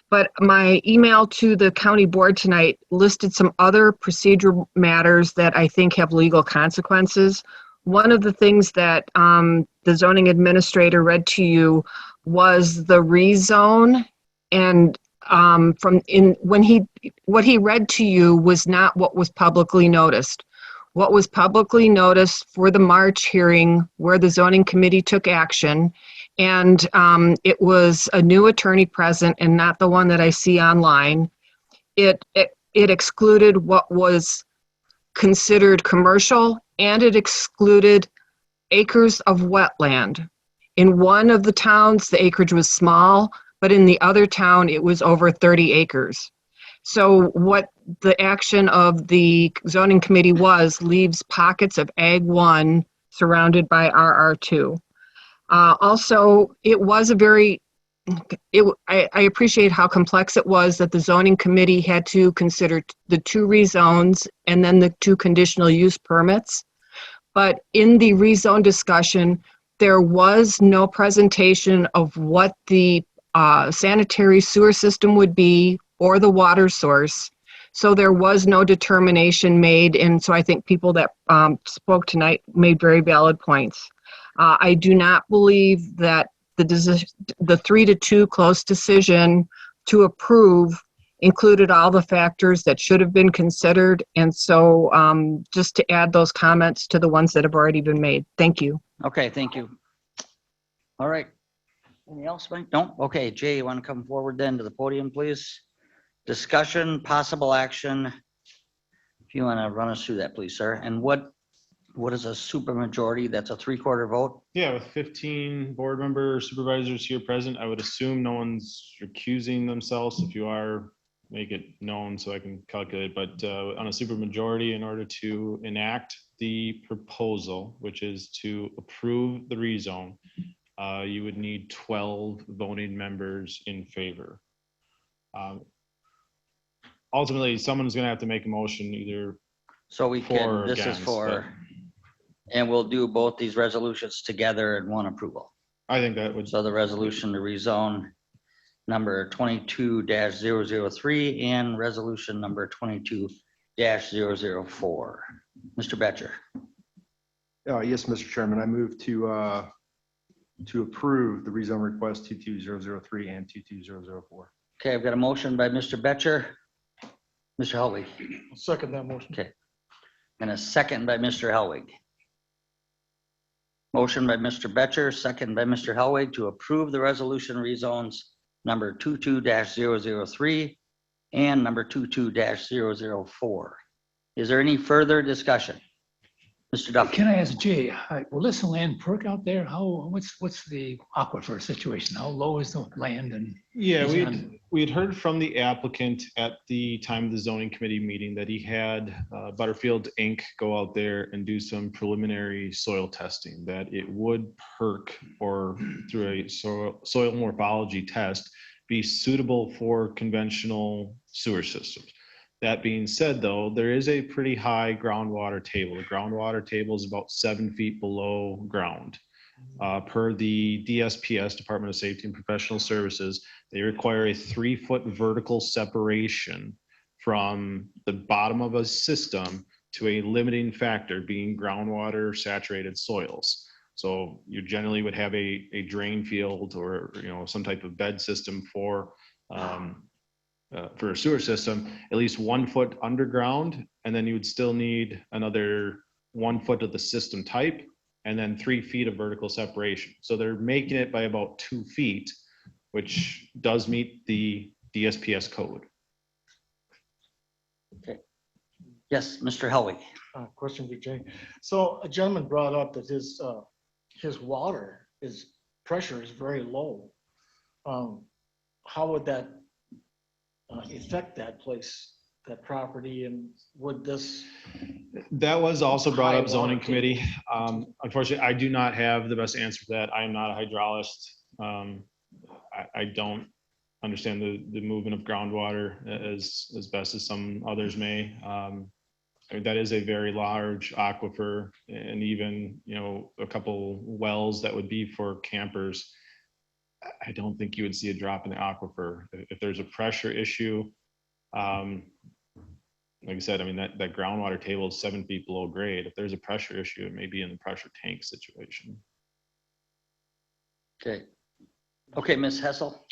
But my email to the county board tonight listed some other procedural matters that I think have legal consequences. One of the things that the zoning administrator read to you was the rezone, and what he read to you was not what was publicly noticed. What was publicly noticed for the March hearing where the zoning committee took action, and it was a new attorney present and not the one that I see online. It excluded what was considered commercial, and it excluded acres of wetland. In one of the towns, the acreage was small, but in the other town, it was over 30 acres. So what the action of the zoning committee was leaves pockets of Ag 1 surrounded by RR2. Also, it was I appreciate how complex it was that the zoning committee had to consider the 2 rezones and then the 2 conditional use permits. But in the rezone discussion, there was no presentation of what the sanitary sewer system would be or the water source. So there was no determination made. And so I think people that spoke tonight made very valid points. I do not believe that the 3-2 close decision to approve included all the factors that should have been considered. And so just to add those comments to the ones that have already been made. Thank you. Okay, thank you. All right. Anything else, Mike? No? Okay, Jay, you want to come forward then to the podium, please? Discussion, possible action. If you want to run us through that, please, sir. And what is a supermajority? That's a 3/4 vote? Yeah, with 15 board member supervisors here present, I would assume no one's recusing themselves. If you are, make it known so I can calculate. But on a supermajority, in order to enact the proposal, which is to approve the rezone, you would need 12 voting members in favor. Ultimately, someone's going to have to make a motion either. So we can, this is for, and we'll do both these resolutions together in one approval. I think that would. So the resolution to rezone number 22-003 and resolution number 22-004. Mr. Betcher. Yes, Mr. Chairman, I move to approve the rezone request 22003 and 22004. Okay, I've got a motion by Mr. Betcher. Mr. Helwig. Second that motion. Okay. And a second by Mr. Helwig. Motion by Mr. Betcher, second by Mr. Hellwig to approve the resolution rezones number 22-003 and number 22-004. Is there any further discussion? Mr. Duffy? Can I ask Jay, will this land perk out there? What's the aquifer situation? How low is the land and? Yeah, is it on- we had heard from the applicant at the time of the zoning committee meeting that he had Butterfield Inc. go out there and do some preliminary soil testing, that it would perk or through a soil morphology test be suitable for conventional sewer systems. That being said, though, there is a pretty high groundwater table. The groundwater table is about 7 feet below ground. Per the DSPS, Department of Safety and Professional Services, they require a 3-foot vertical separation from the bottom of a system to a limiting factor being groundwater saturated soils. So you generally would have a drain field or some type of bed system for a sewer system, at least 1 foot underground, and then you would still need another 1 foot of the system type, and then 3 feet of vertical separation. So they're making it by about 2 feet, which does meet the DSPS code. Okay. Yes, Mr. Hellwig. Question for Jay. So a gentleman brought up that his water pressure is very low. How would that affect that place, that property, and would this? That was also brought up High zoning water committee. Unfortunately, I do not have the best answer for that. I am not a hydrologist. I don't understand the movement of groundwater as best as some others may. I mean, that is a very large aquifer, and even, a couple wells that would be for campers. I don't think you would see a drop in the aquifer. If there's a pressure issue, like I said, I mean, that groundwater table is 7 feet below grade. If there's a pressure issue, it may be in the pressure tank situation. Okay, Ms. Hessel.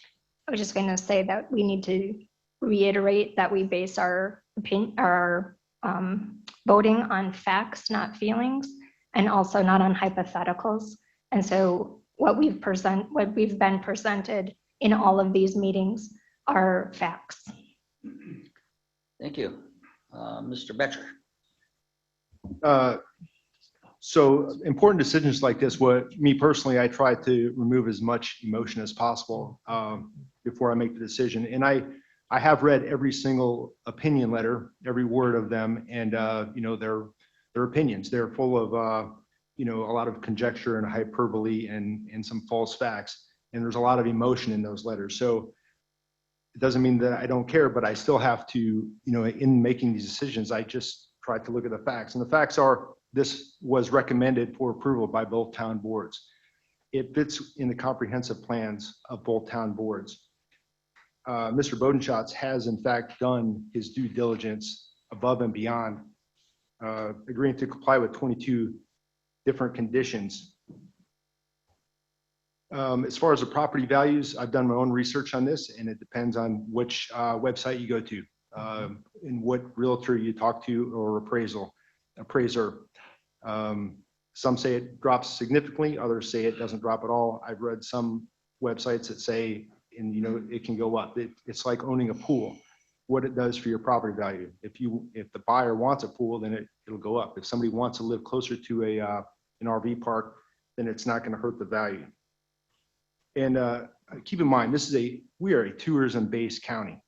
I was just going to say that we need to reiterate that we base our opinion, our voting on facts, not feelings, and also not on hypotheticals. And so what we've been presented in all of these meetings are facts. Thank you. Mr. Betcher. So important decisions like this, me personally, I try to remove as much emotion as possible before I make the decision. And I have read every single opinion letter, every word of them, and their opinions. They're full of a lot of conjecture and hyperbole and some false facts. And there's a lot of emotion in those letters. So it doesn't mean that I don't care, but I still have to, in making these decisions, I just try to look at the facts. And the facts are, this was recommended for approval by both town boards. It fits in the comprehensive plans of both town boards. Mr. Bucholtz has in fact done his due diligence above and beyond, agreeing to comply with 22 different conditions. As far as the property values, I've done my own research on this, and it depends on which website you go to, and what realtor you talk to or appraiser. Some say it drops significantly, others say it doesn't drop at all. I've read some websites that say, it can go up. It's like owning a pool, what it does for your property value. If the buyer wants a pool, then it'll go up. If somebody wants to live closer to an RV park, then it's not going to hurt the value. And keep in mind, we are a tourism-based county,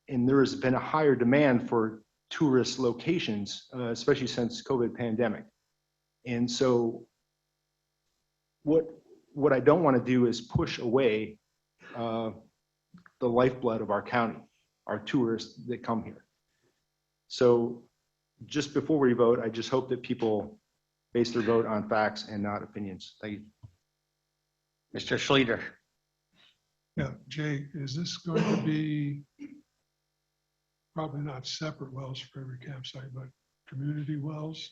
and there has been a higher demand for tourist locations, especially since COVID pandemic. And so what I don't want to do is push away the lifeblood of our county, our tourists that come here. So just before we vote, I just hope that people base their vote on facts and not opinions. Thank you. Mr. Schlueter. Yeah, Jay, is this going to be probably not separate wells for every campsite, but community wells?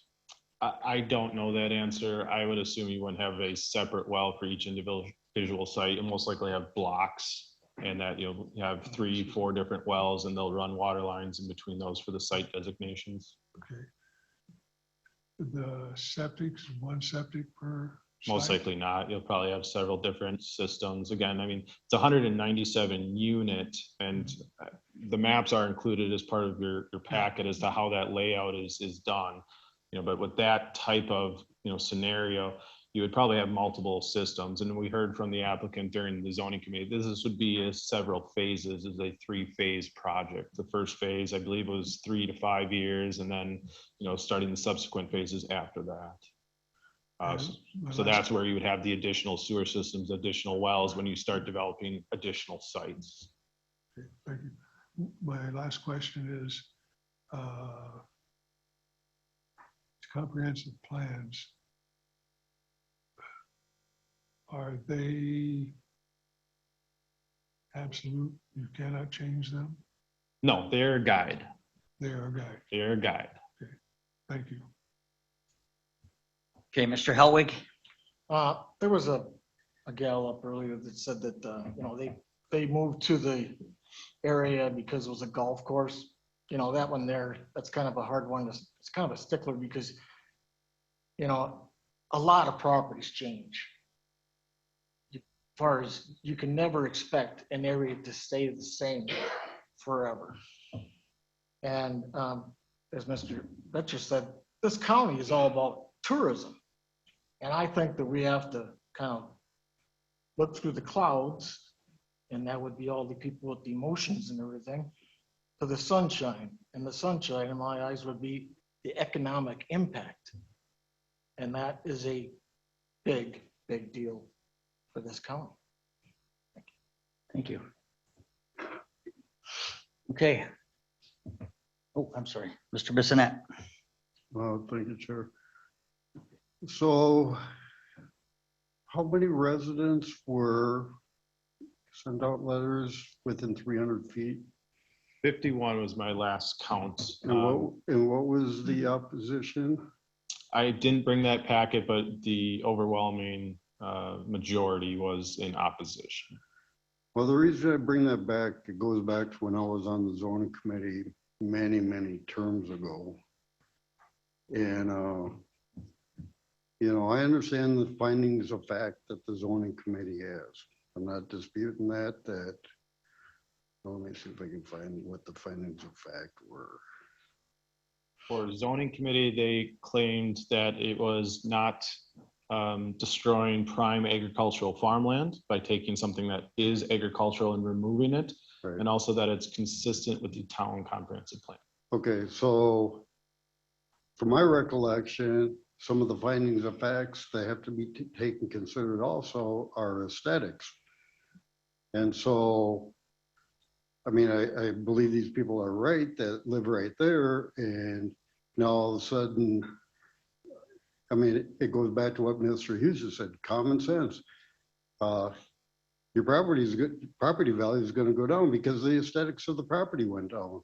I don't know that answer. I would assume you wouldn't have a separate well for each individual site. You'll most likely have blocks, and that you'll have 3-4 different wells, and they'll run water lines in between those for the site designations. Okay. the septics, one septic per Most site? likely not. You'll probably have several different systems. Again, I mean, it's 197 unit, and the maps are included as part of your packet as to how that layout is done. You know, but with that type of, you know, scenario, you would probably have multiple systems. And we heard from the applicant during the zoning committee, this would be several phases, is a 3-phase project. The first phase, I believe, was 3 to 5 years, and then, you know, starting the subsequent phases after that. So that's where you would have the additional sewer systems, additional wells when you start developing additional sites. Okay, thank you. My last question is, comprehensive plans, are they absolute? You cannot change them? No, they're a guide. They are a guide. They're a guide. Thank you. Okay, Mr. Hellwig? There was a gal up earlier that said that, you know, they moved to the area because it was a golf course. You know, that one there, that's kind of a hard one. It's kind of a stickler because, you know, a lot of properties change. As far as you can never expect an area to stay the same forever. And as Mr. Betcher said, this county is all about tourism. And I think that we have to kind of look through the clouds, and that would be all the people with the emotions and everything, to the sunshine. And the sunshine, in my eyes, would be the economic impact. And that is a big, big deal for this county. Thank you. Okay. Oh, I'm sorry, Mr. Bissonnette. Thank you, Chair. So how many residents were sent out letters within 300 feet? 51 was my last count. And what was the opposition? I didn't bring that packet, but the overwhelming majority was in opposition. Well, the reason I bring that back, it goes back to when I was on the zoning committee many, many terms ago. And, you know, I understand the findings of fact that the zoning committee has. I'm not disputing that, let me see if I can find what the findings of fact were. For zoning committee, they claimed that it was not destroying prime agricultural farmland by taking something that is agricultural and removing it, right. And also that it's consistent with the town comprehensive plan. Okay, so from my recollection, some of the findings of facts that have to be taken considered also are aesthetics. And so, I mean, I believe these people are right that live right there, and now all of a sudden, I mean, it goes back to what Mr. Hughes has said, common sense. Your property value is going to go down because the aesthetics of the property went down.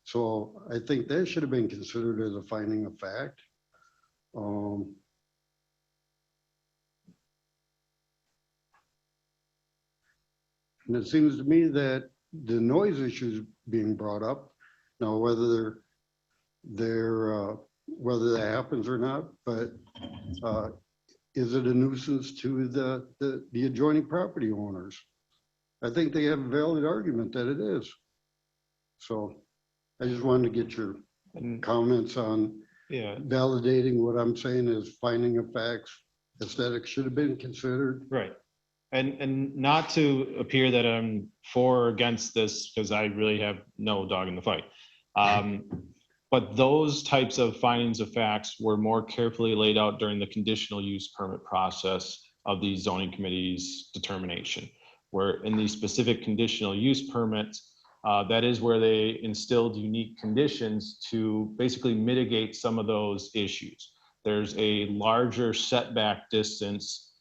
So I think that should have been considered as a finding of fact. And it seems to me that the noise issues being brought up, now whether whether that happens or not, but is it a nuisance to the adjoining property owners? I think they have a valid argument that it is. So I just wanted to get your comments on validating what I'm saying is finding of facts. Aesthetics should have been considered. Right. And not to appear that I'm for or against this, because I really have no dog in the fight. But those types of findings of facts were more carefully laid out during the conditional use permit process of the zoning committee's determination, where in the specific conditional use permits, that is where they instilled unique conditions to basically mitigate some of those issues. There's a larger setback distance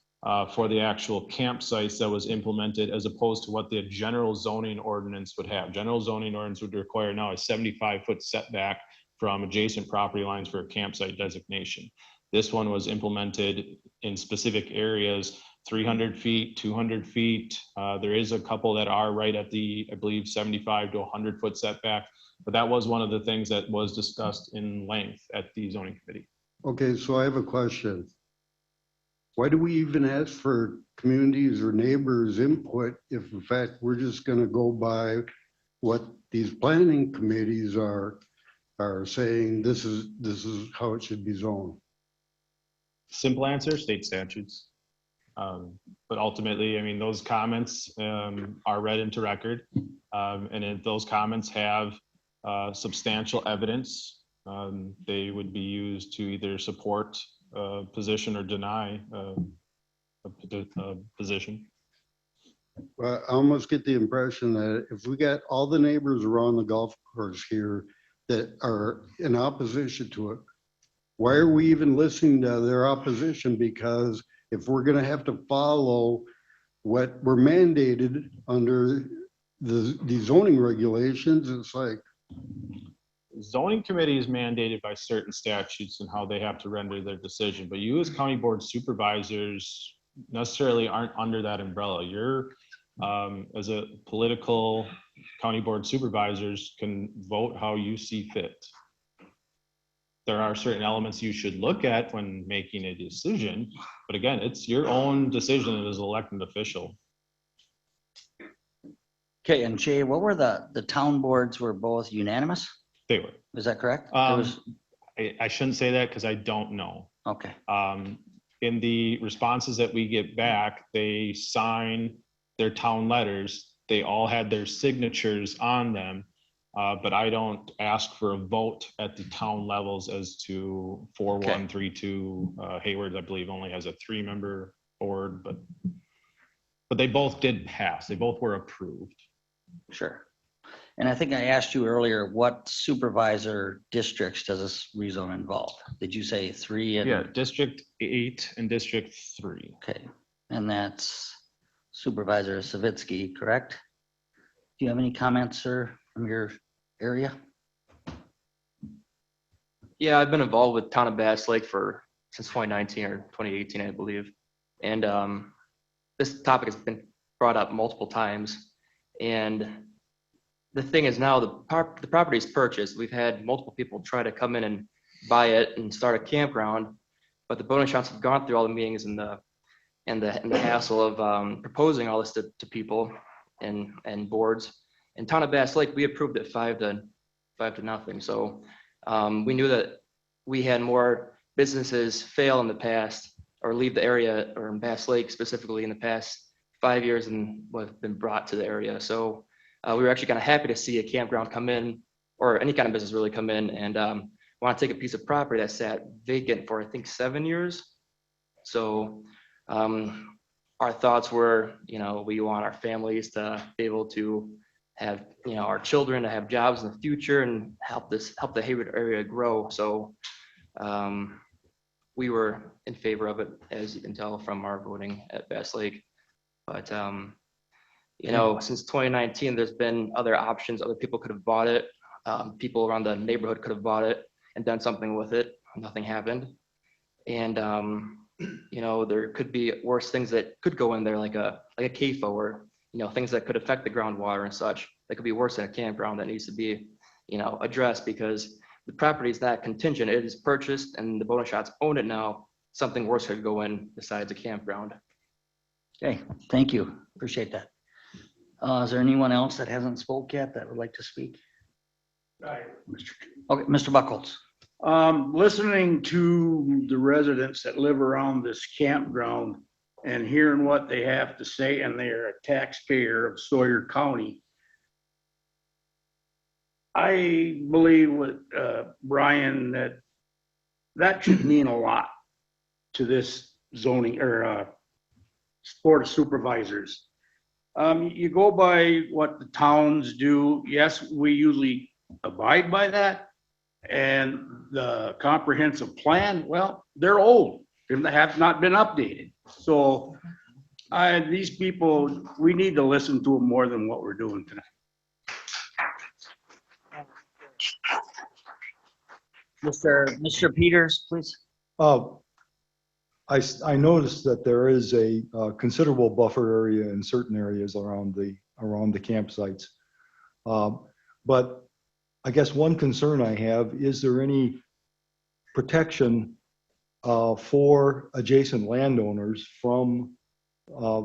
for the actual campsites that was implemented as opposed to what the general zoning ordinance would have. General zoning ordinance would require now a 75-foot setback from adjacent property lines for a campsite designation. This one was implemented in specific areas, 300 feet, 200 feet. There is a couple that are right at the, I believe, 75 to 100-foot setback, but that was one of the things that was discussed in length at the zoning committee. Okay, so I have a question. Why do we even ask for communities or neighbors' input if in fact we're just gonna go by what these planning committees are saying this is how it should be zoned? Simple answer, state statutes. But ultimately, I mean, those comments are read into record. And if those comments have substantial evidence, they would be used to either support a position or deny a position. Well, I almost get the impression that if we got all the neighbors around the golf course here that are in opposition to it, why are we even listening to their opposition? Because if we're gonna have to follow what we're mandated under the zoning regulations, it's like. Zoning committee is mandated by certain statutes and how they have to render their decision, but you as county board supervisors necessarily aren't under that umbrella. You're, as a political county board supervisors can vote how you see fit. There are certain elements you should look at when making a decision, but again, it's your own decision as an elected official. Okay, and Jay, what were the town boards were both unanimous? They were. Is that correct? I shouldn't say that because I don't know. Okay. In the responses that we get back, they sign their town letters. They all had their signatures on them, but I don't ask for a vote at the town levels as to 4132. Hayward, I believe, only has a 3-member board, but they both did pass. They both were approved. Sure. And I think I asked you earlier, what supervisor districts does this rezone involve? Did you say 3? And Yeah, District 8 and District 3. Okay, and that's Supervisor Savitsky, correct? Do you have any comments, sir, from your area? Yeah, I've been involved with Town of Bass Lake since 2019 or 2018, I believe. And this topic has been brought up multiple times. And the thing is now the property is purchased. We've had multiple people try to come in and buy it and start a campground, but the boating shops have gone through all the meetings and the hassle of proposing all this to people and boards. In Town of Bass Lake, we approved it 5-0. So we knew that we had more businesses fail in the past or leave the area, or in Bass Lake specifically, in the past 5 years than what have been brought to the area. So we were actually kind of happy to see a campground come in, or any kind of business really come in and want to take a piece of property that sat vacant for, I think, 7 years. So our thoughts were, we want our families to be able to have, our children to have jobs in the future and help the Hayward area grow. So we were in favor of it, as you can tell from our voting at Bass Lake. But since 2019, there's been other options. Other people could have bought it. People around the neighborhood could have bought it and done something with it. Nothing happened. And there could be worse things that could go in there, like a CAFO, or things that could affect the groundwater and such. That could be worse than a campground that needs to be addressed, because the property is that contingent. It is purchased and the boating shops own it now. Something worse could go in besides a campground. Okay, thank you. Appreciate that. Is there anyone else that hasn't spoke yet that would like to speak? Okay, Mr. Bucholtz. Listening to the residents that live around this campground and hearing what they have to say, and they're a taxpayer of Sawyer County, I believe with Brian that should mean a lot to this zoning or board of supervisors. You go by what the towns do. Yes, we usually abide by that. And the comprehensive plan, well, they're old and they have not been updated. So these people, we need to listen to them more than what we're doing tonight. Mr. Peters, please. I noticed that there is a considerable buffer area in certain areas around the campsites. But I guess one concern I have, is there any protection for adjacent landowners from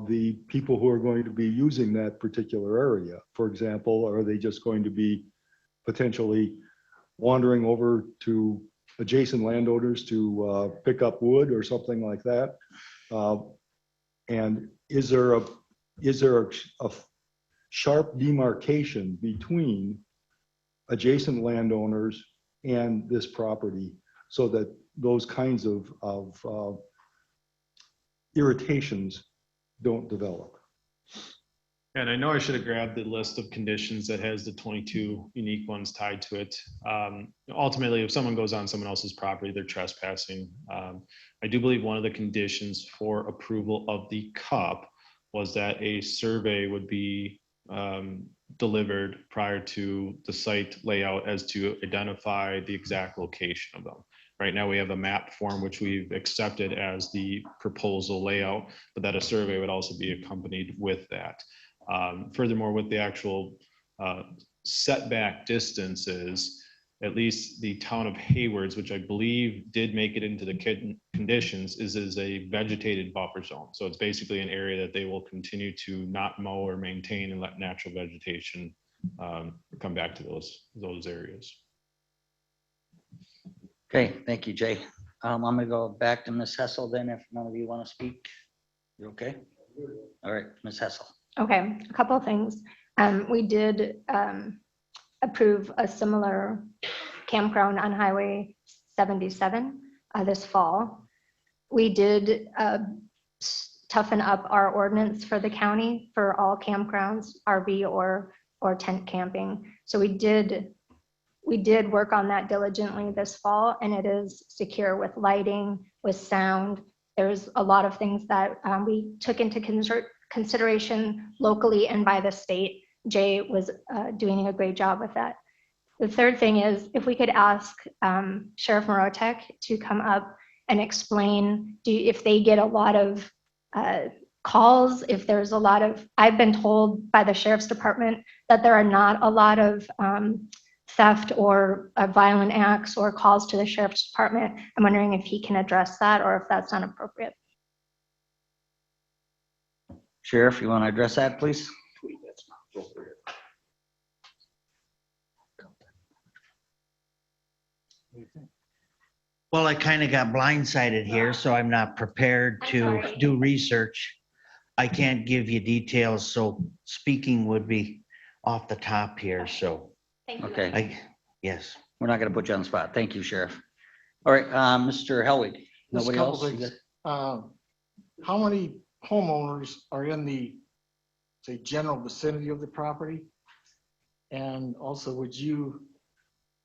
the people who are going to be using that particular area? For example, are they just going to be potentially wandering over to adjacent landowners to pick up wood or something like that? And is there a sharp demarcation between adjacent landowners and this property so that those kinds of irritations don't develop? And I know I should have grabbed the list of conditions that has the 22 unique ones tied to it. Ultimately, if someone goes on someone else's property, they're trespassing. I do believe one of the conditions for approval of the cup was that a survey would be delivered prior to the site layout as to identify the exact location of them. Right now, we have a map form which we've accepted as the proposal layout, but that a survey would also be accompanied with that. Furthermore, with the actual setback distances, at least the town of Haywards, which I believe did make it into the conditions, is a vegetated buffer zone. So it's basically an area that they will continue to not mow or maintain and let natural vegetation come back to those areas. Okay, thank you, Jay. I'm gonna go back to Ms. Hessel then, if none of you want to speak. You okay? All right, Ms. Hessel. Okay, a couple of things. We did approve a similar campground on Highway 77 this fall. We did toughen up our ordinance for the county for all campgrounds, RV or tent camping. So we did work on that diligently this fall, and it is secure with lighting, with sound. There's a lot of things that we took into consideration locally and by the state. Jay was doing a great job with that. The third thing is if we could ask Sheriff Morotek to come up and explain if they get a lot of calls, if there's a lot of, I've been told by the Sheriff's Department that there are not a lot of theft or violent acts or calls to the Sheriff's Department. I'm wondering if he can address that or if that's not appropriate. Sheriff, you want to address that, please? Well, I kind of got blindsided here, so I'm not prepared to do research. I can't give you details, so speaking would be off the top here, so. Okay. Yes. We're not going to put you on the spot. Thank you, Sheriff. All right, Mr. Hellwig. Just a Nobody couple else? things. How many homeowners are in the, say, general vicinity of the property? And also, would you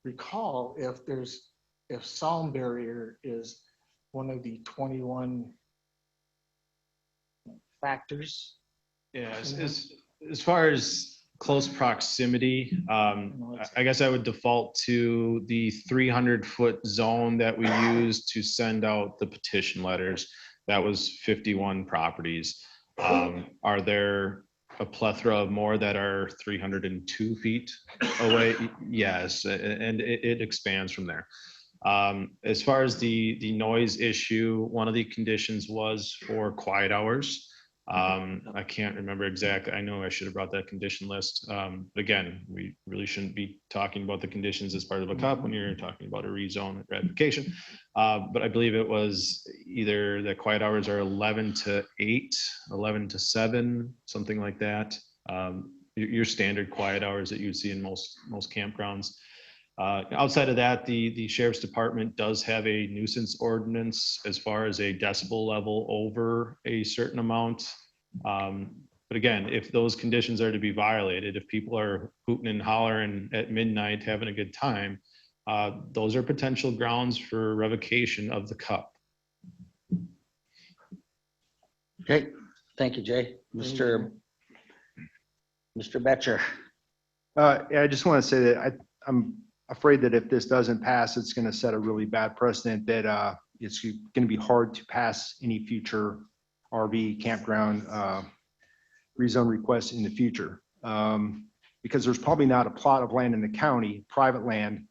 recall if sound barrier is one of the 21 factors? Yeah, as far as close proximity, I guess I would default to the 300-foot zone that we used to send out the petition letters. That was 51 properties. Are there a plethora of more that are 302 feet away? Yes, and it expands from there. As far as the noise issue, one of the conditions was for quiet hours. I can't remember exactly. I know I should have brought that condition list. Again, we really shouldn't be talking about the conditions as part of a CUP when you're talking about a rezone ratification. But I believe it was either the quiet hours are 11 to 8, 11 to 7, something like that. Your standard quiet hours that you'd see in most campgrounds. Outside of that, the Sheriff's Department does have a nuisance ordinance as far as a decibel level over a certain amount. But again, if those conditions are to be violated, if people are hooting and hollering at midnight, having a good time, those are potential grounds for revocation of the CUP. Okay, thank you, Jay. Mr. Betcher. Yeah, I just want to say that I'm afraid that if this doesn't pass, it's going to set a really bad precedent that it's going to be hard to pass any future RV campground rezone requests in the future. Because there's probably not a plot of land in the county, private land,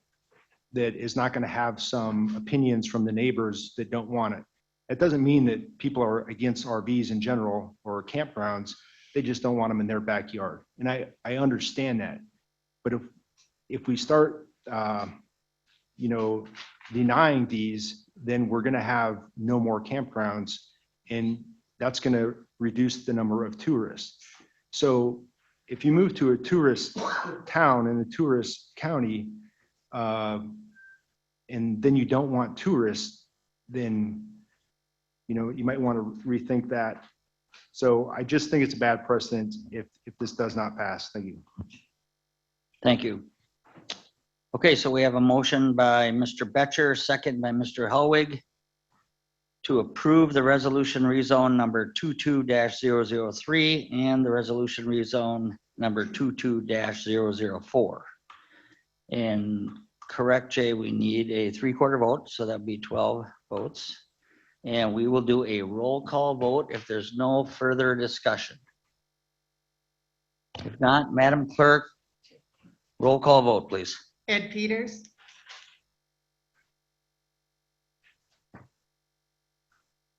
that is not going to have some opinions from the neighbors that don't want it. It doesn't mean that people are against RVs in general or campgrounds. They just don't want them in their backyard. And I understand that. But if we start, denying these, then we're going to have no more campgrounds, and that's going to reduce the number of tourists. So if you move to a tourist town in a tourist county, and then you don't want tourists, then, you might want to rethink that. So I just think it's a bad precedent if this does not pass. Thank you. Thank you. Okay, so we have a motion by Mr. Betcher, second by Mr. Helwig, to approve the resolution rezone number 22-003 and the resolution rezone number 22-004. And correct, Jay, we need a 3/4 vote, so that'd be 12 votes. And we will do a roll call vote if there's no further discussion. If not, Madam Clerk, roll call vote, please. Ed Peters.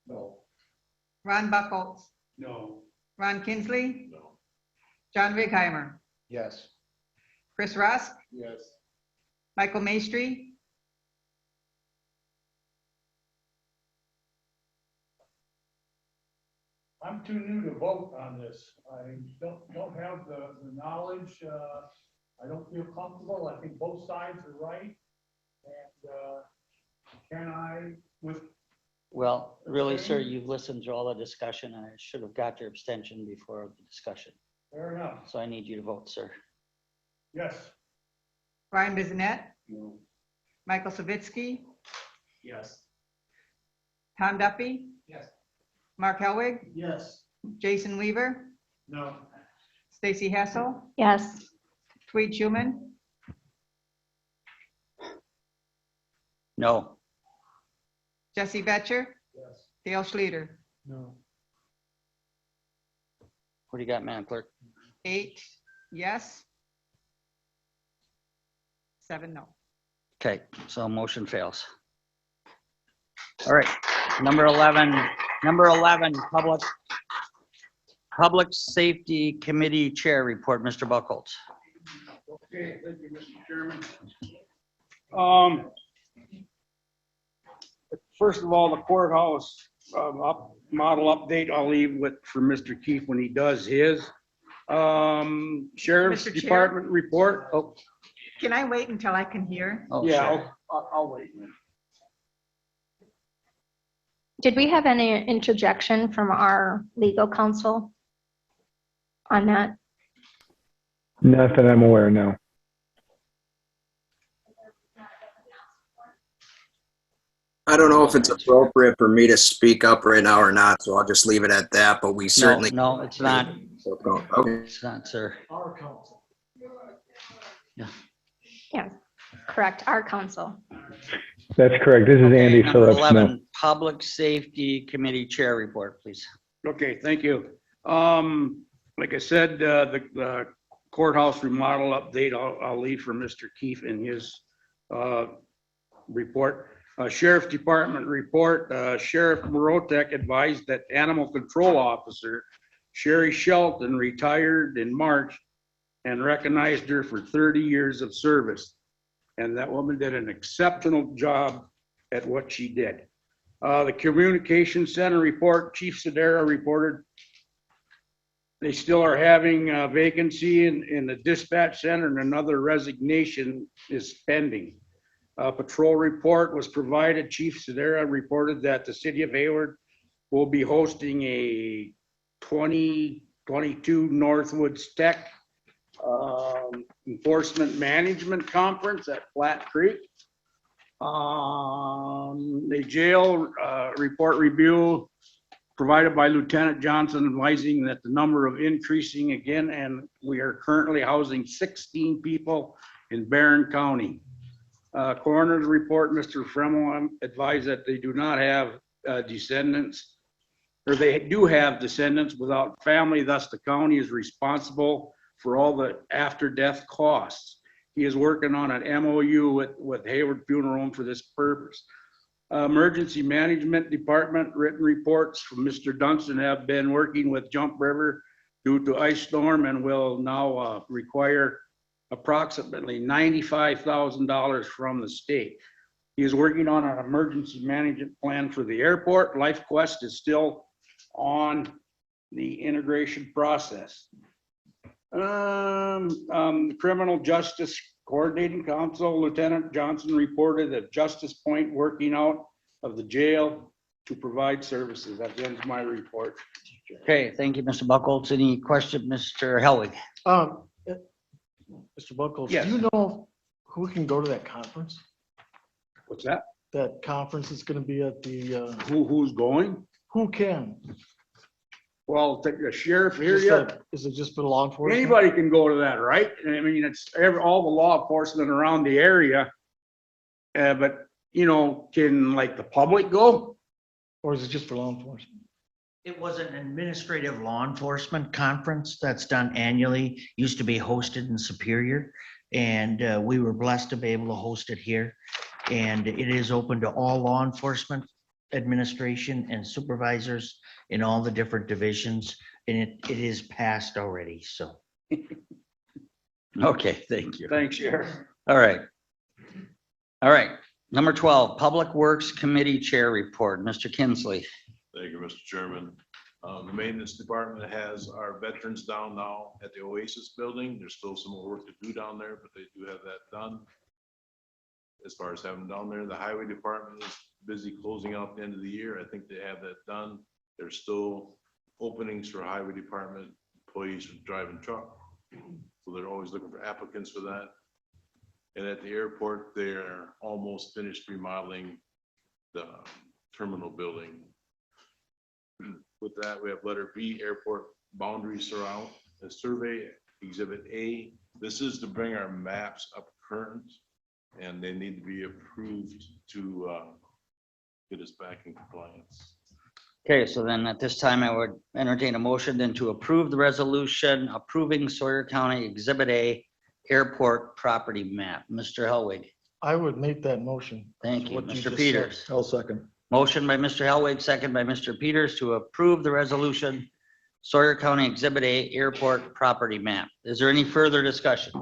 No. Ron Bucholtz. No. Ron Kinsley. No. John Wigheimer. Yes. Chris Rusk. Yes. Michael Maestri. I'm too new to vote on this. I don't have the knowledge. I don't feel comfortable. I think both sides are right. And can I, Well, really, sir, you've listened to all the discussion, and I should have got your abstention before the discussion. fair enough. So I need you to vote, sir. Yes. Brian Bissonette. No. Michael Savitsky. Yes. Tom Duffy. Yes. Mark Helwig. Yes. Jason Weaver. No. Stacy Hessel. Yes. Tweed Schuman. No. Jesse Betcher. Yes. Dale Schluter. No. What do you got, Madam Clerk? 8 yes. 7 no. Okay, so motion fails. All right, number 11, Public Safety Committee Chair Report, Mr. Bucholtz. Okay, thank you, Mr. Chairman. First of all, the courthouse model update, I'll leave for Mr. Keefe when he does his. Sheriff's Mr. Chair? Department report. Oh, Can I wait until I can hear? Oh, yeah, sure. I'll wait. Did we have any interjection from our legal counsel on that? Not that I'm aware, no. I don't know if it's appropriate for me to speak up right now or not, so I'll just leave it at that, but we certainly. No, it's not. Okay. It's not, sir. Our council. Yeah, correct, our counsel. That's correct. This is Okay, Andy number Phillips. 11, No. Public Safety Committee Chair Report, please. Okay, thank you. Like I said, the courthouse remodel update, I'll leave for Mr. Keefe in his report. Sheriff's Department report, Sheriff Morotek advised that Animal Control Officer Sherry Shelton retired in March and recognized her for 30 years of service. And that woman did an exceptional job at what she did. The Communication Center report, Chief Sedera reported they still are having a vacancy in the dispatch center, and another resignation is pending. Patrol report was provided. Chief Sedera reported that the city of Hayward will be hosting a 2022 Northwoods Tech Enforcement Management Conference at Flat Creek. The jail report review provided by Lieutenant Johnson advising that the number of increasing again, and we are currently housing 16 people in Barron County. Coroner's report, Mr. Fremel advised that they do not have descendants, or they do have descendants without family, thus the county is responsible for all the after-death costs. He is working on an MOU with Hayward Funeral Home for this purpose. Emergency Management Department written reports from Mr. Dunstan have been working with Jump River due to ice storm and will now require approximately $95,000 from the state. He is working on an emergency management plan for the airport. LifeQuest is still on the integration process. The Criminal Justice Coordinating Council, Lieutenant Johnson reported that Justice Point working out of the jail to provide services. That ends my report. Okay, thank you, Mr. Bucholtz. Any question, Mr. Helwig? Mr. Bucholtz, Yes. do you know who can go to that conference? What's that? That conference is gonna be at the, Who's going? who can? Well, the sheriff here Just yet. like- Is it just for law enforcement? Anybody can go to that, right? I mean, it's all the law enforcement around the area. But, you know, can like the public go? Or is it just for law enforcement? It was an administrative law enforcement conference that's done annually, used to be hosted in Superior. And we were blessed to be able to host it here. And it is open to all law enforcement administration and supervisors in all the different divisions. And it is passed already, so. Okay, thank you. Thanks, Sheriff. All right. All right, number 12, Public Works Committee Chair Report, Mr. Kinsley. Thank you, Mr. Chairman. The maintenance department has our veterans down now at the Oasis building. There's still some more work to do down there, but they do have that done. As far as having down there, the highway department is busy closing out the end of the year. I think they have that done. There's still openings for highway department employees for driving truck. So they're always looking for applicants for that. And at the airport, they're almost finished remodeling the terminal building. With that, we have letter B, airport boundary surround, a survey exhibit A. This is to bring our maps up current, and they need to be approved to get us back in compliance. Okay, so then at this time, I would entertain a motion then to approve the resolution approving Sawyer County Exhibit A Airport Property Map. Mr. Helwig. I would make that motion. Thank you. What you Mr. just Peters. I'll second. Motion by Mr. Helwig, second by Mr. Peters to approve the resolution Sawyer County Exhibit A Airport Property Map. Is there any further discussion?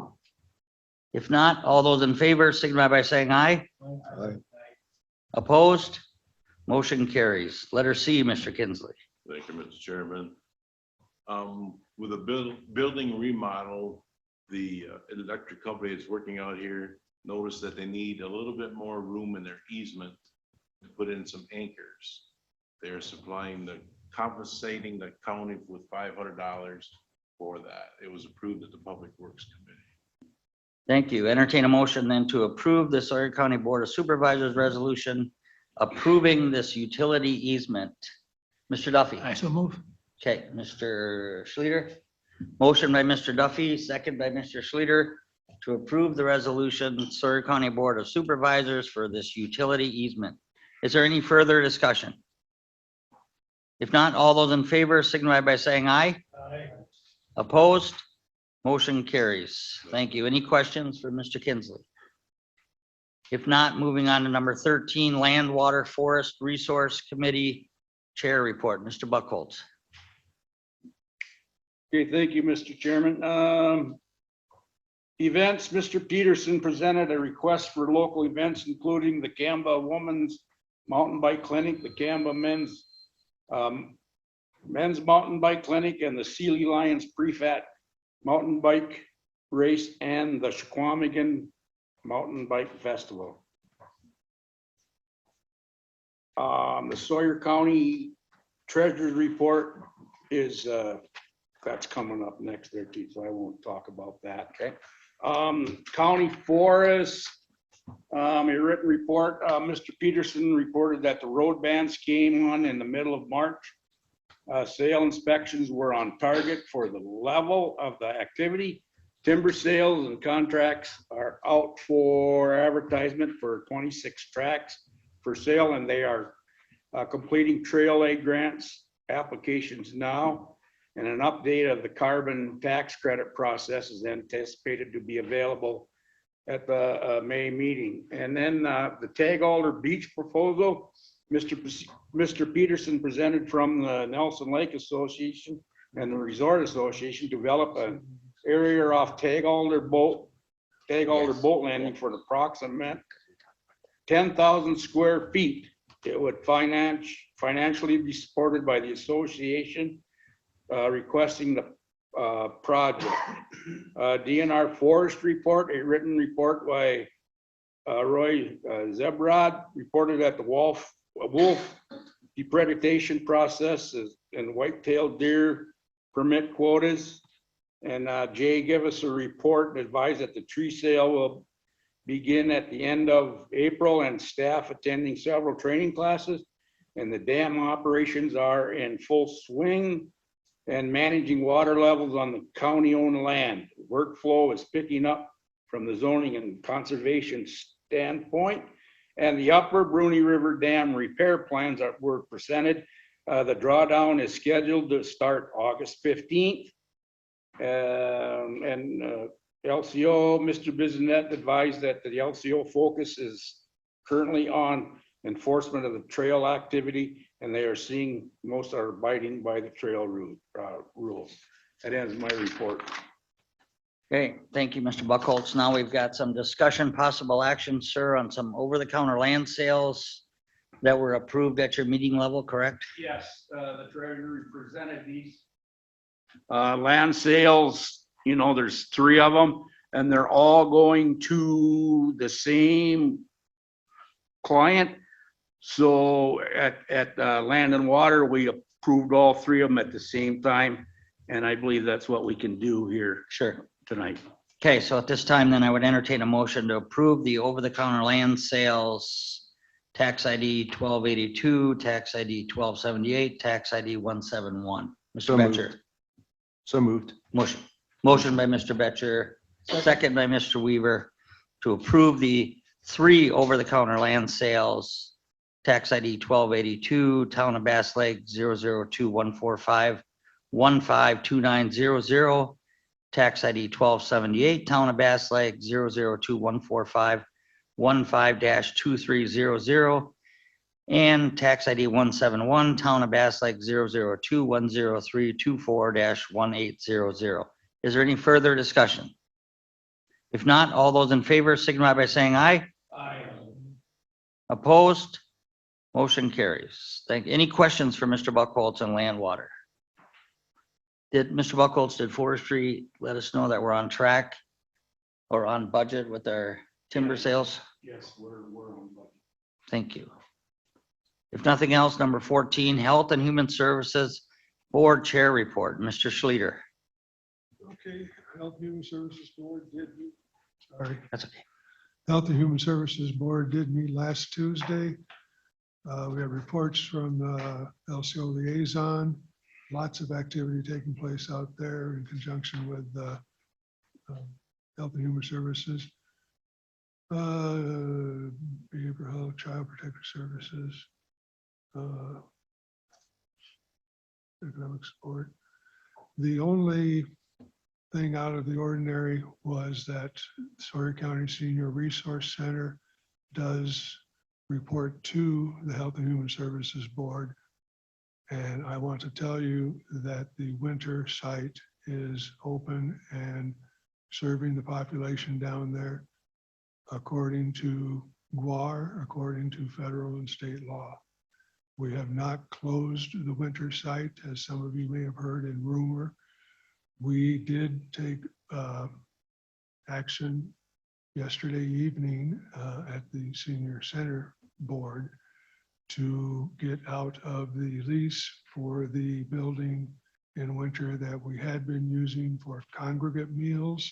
If not, all those in favor signify by saying aye. Aye. Opposed? Motion carries. Letter C, Mr. Kinsley. Thank you, Mr. Chairman. With a building remodel, the electric company that's working out here noticed that they need a little bit more room in their easement to put in some anchors. They're compensating the county with $500 for that. It was approved at the Public Works Committee. Thank you. Entertain a motion then to approve the Sawyer County Board of Supervisors resolution approving this utility easement. Mr. Duffy. I so move. Okay, Mr. Schleter. Motion by Mr. Duffy, second by Mr. Schleter to approve the resolution Sawyer County Board of Supervisors for this utility easement. Is there any further discussion? If not, all those in favor signify by saying aye. Aye. Opposed? Motion carries. Thank you. Any questions for Mr. Kinsley? If not, moving on to number 13, Land, Water, Forest Resource Committee Chair Report. Mr. Bucholtz. Okay, thank you, Mr. Chairman. Events, Mr. Peterson presented a request for local events, including the Camba Women's Mountain Bike Clinic, the Camba Men's Mountain Bike Clinic, and the Sealy Lions Prefat Mountain Bike Race, and the Squamigan Mountain Bike Festival. The Sawyer County Treasurer's Report is that's coming up next there too, so I won't talk about that. Okay. County Forest, a written report. Mr. Peterson reported that the road bans came on in the middle of March. Sale inspections were on target for the level of the activity. Timber sales and contracts are out for advertisement for 26 tracks for sale, and they are completing trail aid grants applications now. And an update of the carbon tax credit process is anticipated to be available at the May meeting. And then the Tag Alder Beach proposal, Mr. Peterson presented from the Nelson Lake Association and the Resort Association, develop an area off Tag Alder boat landing for an approximate 10,000 square feet. It would financially be supported by the association requesting the project. Dnr Forest Report, a written report by Roy Zebrod, reported that the wolf depredation process and white-tailed deer permit quotas. And Jay gave us a report and advised that the tree sale will begin at the end of April and staff attending several training classes. And the dam operations are in full swing and managing water levels on the county-owned land. Workflow is picking up from the zoning and conservation standpoint. And the Upper Bruni River Dam repair plans were presented. The drawdown is scheduled to start August 15th. LCO, Mr. Bissonette advised that the LCO focus is currently on enforcement of the trail activity, and they are seeing most are abiding by the trail rules. That ends my report. Okay, thank you, Mr. Bucholtz. Now we've got some discussion, possible action, sir, on some over-the-counter land sales that were approved at your meeting level, correct? Yes, the treasurer presented these. Land sales, you know, there's 3 of them, and they're all going to the same client. So at Land and Water, we approved all 3 of them at the same time, and I believe that's what we can do here. Sure. Tonight. Okay, so at this time, then I would entertain a motion to approve the over-the-counter land sales, tax ID 1282, tax ID 1278, tax ID 171. So Mr. moved. Betcher. So moved. Motion by Mr. Betcher, second by Mr. Weaver, to approve the 3 over-the-counter land sales, tax ID 1282, Town of Bass Lake 002145 152900, tax ID 1278, Town of Bass Lake 002145 15-2300, and tax ID 171, Town of Bass Lake 002-10324-1800. Is there any further discussion? If not, all those in favor signify by saying aye. Aye. Opposed? Motion carries. Any questions for Mr. Bucholtz on land water? Mr. Bucholtz, did forestry let us know that we're on track or on budget with our timber sales? Yes, we're on budget. Thank you. If nothing else, number 14, Health and Human Services Board Chair Report. Mr. Schleter. Okay, Health and Human Services Board did meet. Sorry. That's okay. Health and Human Services Board did meet last Tuesday. We have reports from LCO liaison, lots of activity taking place out there in conjunction with Health and Human Services, behavioral health, child protective services, economic support. The only thing out of the ordinary was that Sawyer County Senior Resource Center does report to the Health and Human Services Board. And I want to tell you that the winter site is open and serving the population down there according to GWAR, according to federal and state law. We have not closed the winter site, as some of you may have heard in rumor. We did take action yesterday evening at the Senior Center Board to get out of the lease for the building in winter that we had been using for congregate meals,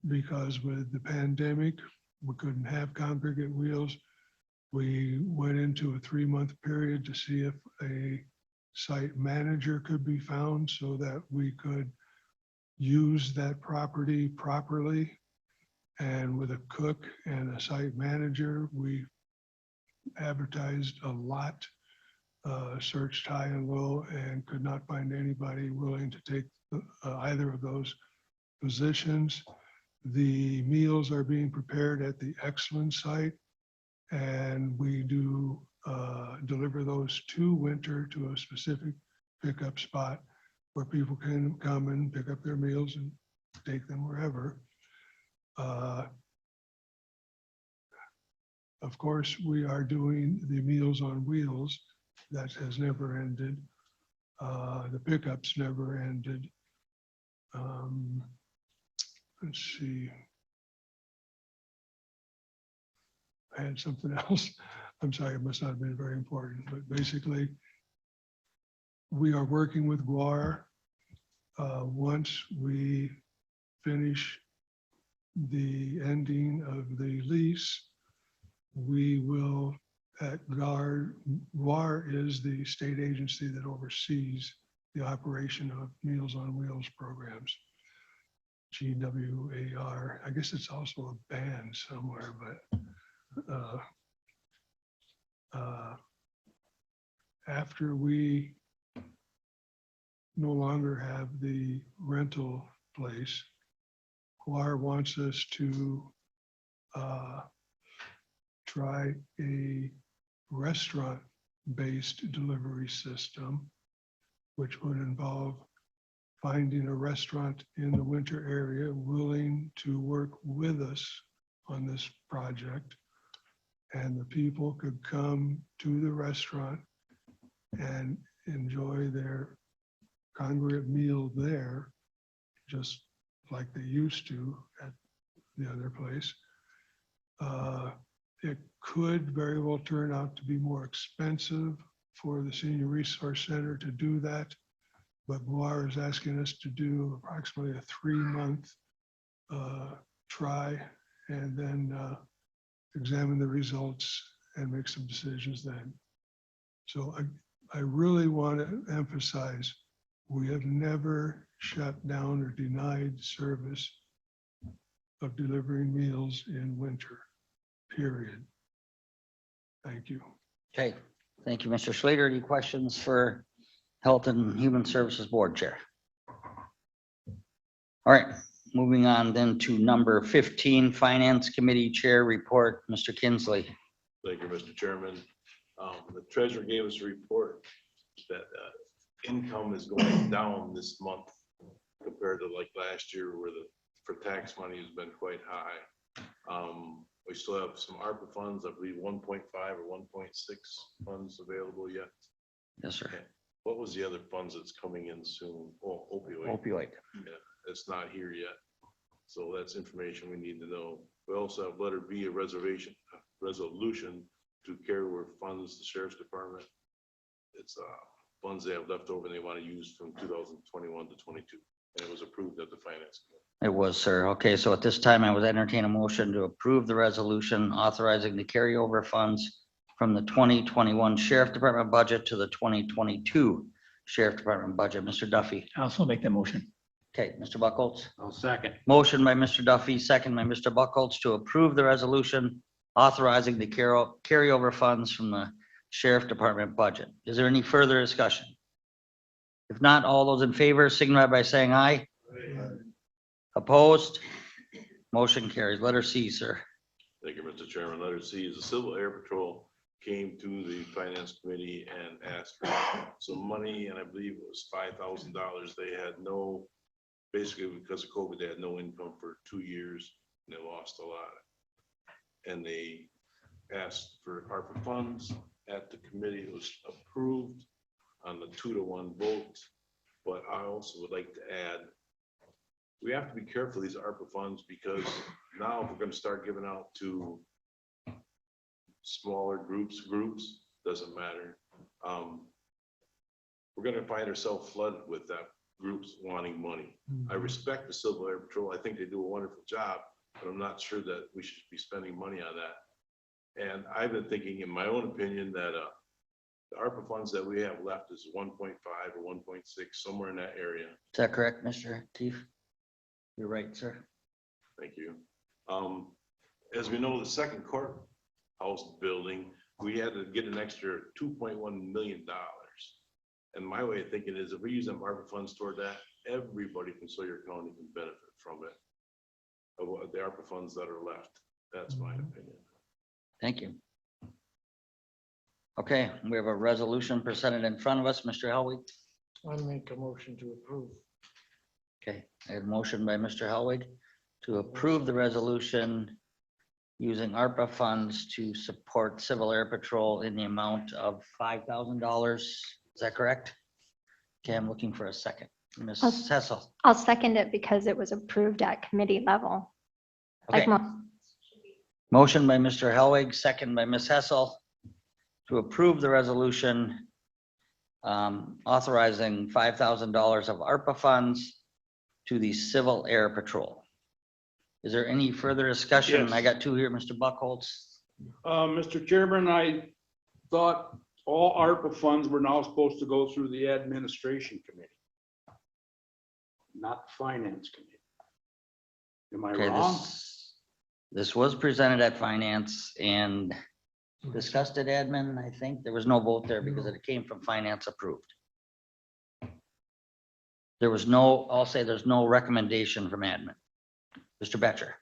because with the pandemic, we couldn't have congregate meals. We went into a 3-month period to see if a site manager could be found so that we could use that property properly. And with a cook and a site manager, we advertised a lot, searched high and low, and could not find anybody willing to take either of those positions. The meals are being prepared at the Excellent site, and we do deliver those to Winter to a specific pickup spot where people can come and pick up their meals and take them wherever. Of course, we are doing the Meals on Wheels. That has never ended. The pickups never ended. Let's see. I had something else. I'm sorry, it must not have been very important, but basically, we are working with GWAR. Once we finish the ending of the lease, we will, at GWAR is the state agency that oversees the operation of Meals on Wheels programs. GWAR, I guess it's also a band somewhere, but after we no longer have the rental place, GWAR wants us to try a restaurant-based delivery system, which would involve finding a restaurant in the Winter area willing to work with us on this project. And the people could come to the restaurant and enjoy their congregate meal there, just like they used to at the other place. It could very well turn out to be more expensive for the Senior Resource Center to do that, but GWAR is asking us to do approximately a 3-month try and then examine the results and make some decisions then. So I really want to emphasize, we have never shut down or denied service of delivering meals in Winter, period. Thank you. Okay, thank you, Mr. Slater. Any questions for Health and Human Services Board Chair? All right, moving on then to number 15, Finance Committee Chair Report, Mr. Kinsley. Thank you, Mr. Chairman. The treasurer gave us a report that income is going down this month compared to like last year, where for tax money has been quite high. We still have some ARPA funds, I believe 1.5 or 1.6 funds available yet. Yes, sir. Okay. What was the other funds that's coming in soon? Oh, opioid. Opioid. Yeah, it's not here yet. So that's information we need to know. We also have letter B, a resolution to carry over funds, the Sheriff's Department. It's funds they have left over and they want to use from 2021 to 22. And it was approved at the Finance Committee. It was, sir. Okay, so at this time, I would entertain a motion to approve the resolution authorizing the carryover funds from the 2021 Sheriff Department budget to the 2022 Sheriff Department budget. Mr. Duffy. I also make that motion. Okay, Mr. Bucholtz. I'll second. Motion by Mr. Duffy, second by Mr. Bucholtz to approve the resolution authorizing the carryover funds from the Sheriff Department budget. Is there any further discussion? If not, all those in favor signify by saying aye. Opposed? Motion carries. Letter C, sir. Thank you, Mr. Chairman. Letter C is the Civil Air Patrol came to the Finance Committee and asked for some money, and I believe it was $5,000. They had no, basically because of COVID, they had no income for 2 years, and they lost a lot. And they asked for ARPA funds at the committee. It was approved on the 2-to-1 vote. But I also would like to add, we have to be careful of these ARPA funds, because now if we're going to start giving out to smaller groups, doesn't matter. We're going to find ourselves flooded with that groups wanting money. I respect the Civil Air Patrol. I think they do a wonderful job, but I'm not sure that we should be spending money on that. And I've been thinking, in my own opinion, that the ARPA funds that we have left is 1.5 or 1.6, somewhere in that area. Is that correct, Mr. Teef? You're right, sir. Thank you. As we know, the second courthouse building, we had to get an extra $2.1 million. And my way of thinking is, if we use them ARPA funds toward that, everybody from Sawyer County can benefit from it. of what the ARPA funds that are left. That's my opinion. Thank you. Okay, we have a resolution presented in front of us. Mr. Helwig. I make a motion to approve. Okay, I have a motion by Mr. Helwig to approve the resolution using ARPA funds to support Civil Air Patrol in the amount of $5,000. Is that correct? Okay, I'm looking for a second. Ms. Hessel. I'll second it because it was approved at committee level. Okay. Motion by Mr. Helwig, second by Ms. Hessel to approve the resolution authorizing $5,000 of ARPA funds to the Civil Air Patrol. Is there any further discussion? Yes. I got two here, Mr. Bucholtz. Mr. Chairman, I thought all ARPA funds were now supposed to go through the administration committee, not the finance committee. Am I Okay, wrong? this was presented at finance and discussed at admin. I think there was no vote there because it came from finance approved. There was no, I'll say there's no recommendation from admin. Mr. Betcher.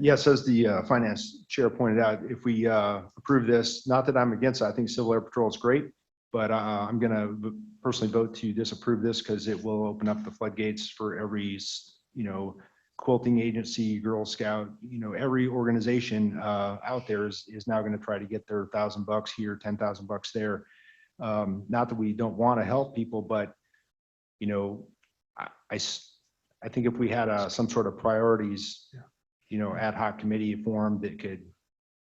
Yes, as the finance chair pointed out, if we approve this, not that I'm against it, I think Civil Air Patrol is great, but I'm going to personally vote to disapprove this because it will open up the floodgates for every, quilting agency, Girl Scout, every organization out there is now going to try to get their $1,000 here, $10,000 there. Not that we don't want to help people, but I think if we had some sort of priorities, ad hoc committee formed that could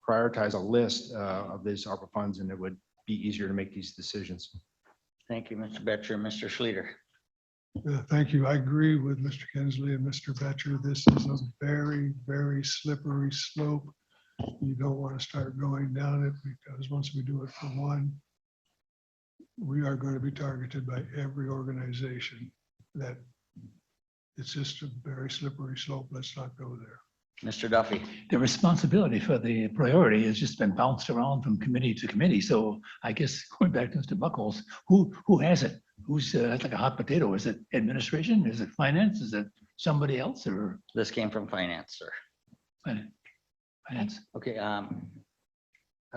prioritize a list of these ARPA funds, and it would be easier to make these decisions. Thank you, Mr. Betcher. Mr. Schleter. Thank you. I agree with Mr. Kinsley and Mr. Betcher. This is a very, very slippery slope. You don't want to start going down it because once we do it for one, we are going to be targeted by every organization. That it's just a very slippery slope. Let's not go there. Mr. Duffy. The responsibility for the priority has just been bounced around from committee to committee. So I guess going back to Mr. Bucholtz, who has it? Who's like a hot potato? Is it administration? Is it finance? Is it somebody else? Or this came from finance, sir. Finance. Okay, I'll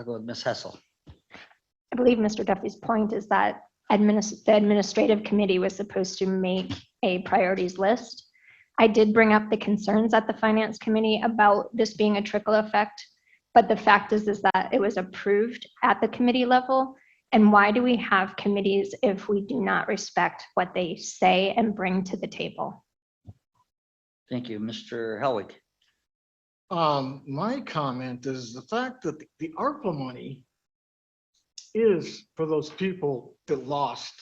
go with Ms. Hessel. I believe Mr. Duffy's point is that the administrative committee was supposed to make a priorities list. I did bring up the concerns at the finance committee about this being a trickle effect, but the fact is that it was approved at the committee level. And why do we have committees if we do not respect what they say and bring to the table? Thank you, Mr. Helwig. My comment is the fact that the ARPA money is for those people that lost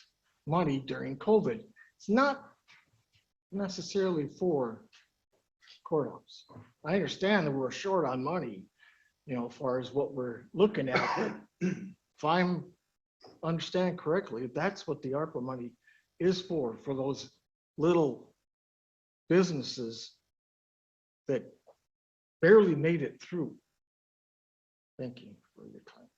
money during COVID. It's not necessarily for courthouse. I understand that we're short on money, as far as what we're looking at. But if I'm understand correctly, that's what the ARPA money is for those little businesses that barely made it through. Thank you for your time.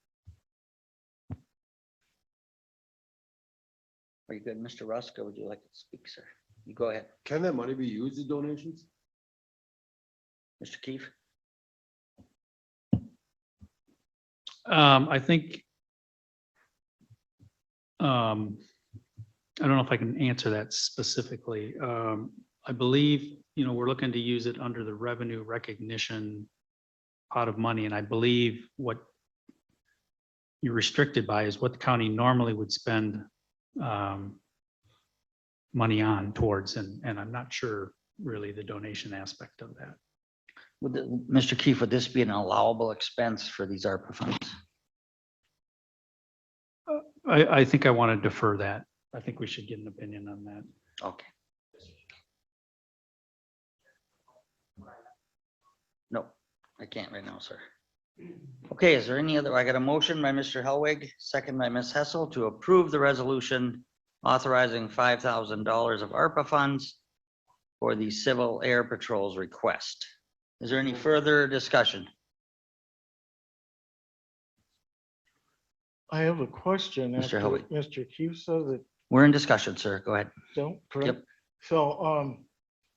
Are you good, Mr. Ruska? Would you like to speak, sir? You go ahead. Can that money be used as donations? Mr. Keefe? I think, I don't know if I can answer that specifically. I believe, we're looking to use it under the revenue recognition pot of money. And I believe what you're restricted by is what the county normally would spend money on towards. And I'm not sure really the donation aspect of that. Mr. Keefe, would this be an allowable expense for these ARPA funds? I think I want to defer that. I think we should get an opinion on that. Okay. No, I can't right now, sir. Okay, is there any other, I got a motion by Mr. Helwig, second by Ms. Hessel to approve the resolution authorizing $5,000 of ARPA funds for the Civil Air Patrol's request. Is there any further discussion? I have a question. Mr. After Helwig. Mr. Keefe says that We're in discussion, sir. Go ahead. don't, correct? Yep. So,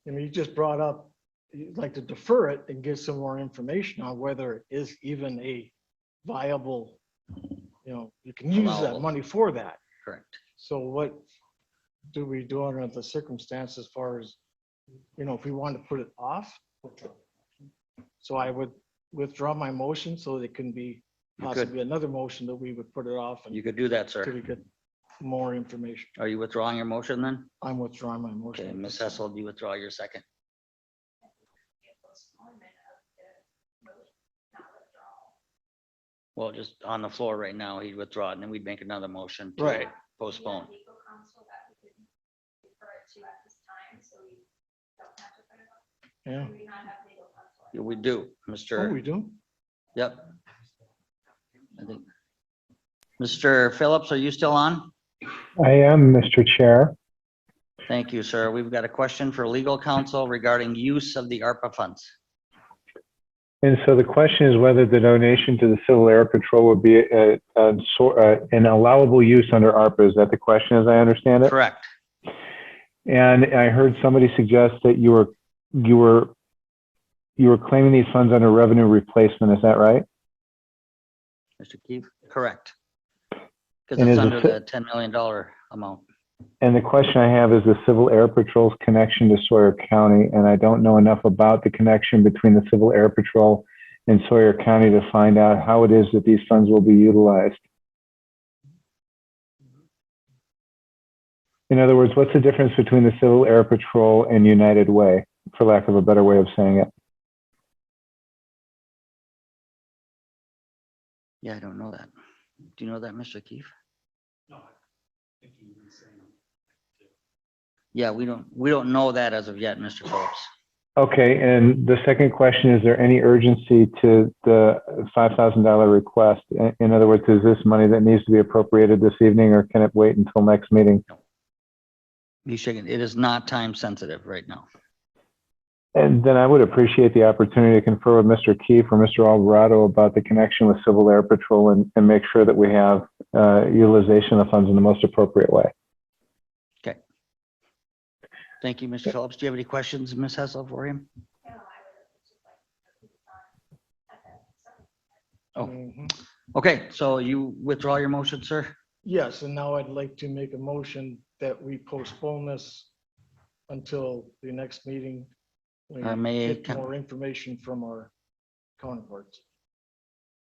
you just brought up you'd like to defer it and get some more information on whether it is even a viable, you can use that Allowable. money for that. Correct. So what do we do under the circumstance as far as, if we want to put it off? So I would withdraw my motion so that it can be You could. possibly another motion that we would put it off You and could do that, till sir. we get more information. Are you withdrawing your motion then? I'm withdrawing my motion. Okay, Ms. Hessel, do you withdraw your second? Well, just on the floor right now, he'd withdraw it, and then we'd make another motion to Right. postpone. Yeah. Yeah, we do, Oh, Mr. we do? Yep. I think. Mr. Phillips, are you still on? I am, Mr. Chair. Thank you, sir. We've got a question for legal counsel regarding use of the ARPA funds. And so the question is whether the donation to the Civil Air Patrol would be an allowable use under ARPA. Is that the question, as I understand it? Correct. And I heard somebody suggest that you were claiming these funds under revenue replacement. Is that right? Mr. Keefe? Correct. Because And it's is under the- the $10 million amount. And the question I have is the Civil Air Patrol's connection to Sawyer County, and I don't know enough about the connection between the Civil Air Patrol and Sawyer County to find out how it is that these funds will be utilized. In other words, what's the difference between the Civil Air Patrol and United Way, for lack of a better way of saying it? Yeah, I don't know that. Do you know that, Mr. Keefe? Yeah, we don't know that as of yet, Mr. Phillips. Okay, and the second question, is there any urgency to the $5,000 request? In other words, is this money that needs to be appropriated this evening, or can it wait until next meeting? He's shaking. It is not time sensitive right now. And then I would appreciate the opportunity to confer with Mr. Keefe or Mr. Alvarado about the connection with Civil Air Patrol and make sure that we have utilization of funds in the most appropriate way. Okay. Thank you, Mr. Phillips. Do you have any questions, Ms. Hessel, for him? Oh, okay. So you withdraw your motion, sir? Yes, and now I'd like to make a motion that we postpone this until the next meeting. We Our May get more information from our counterparts.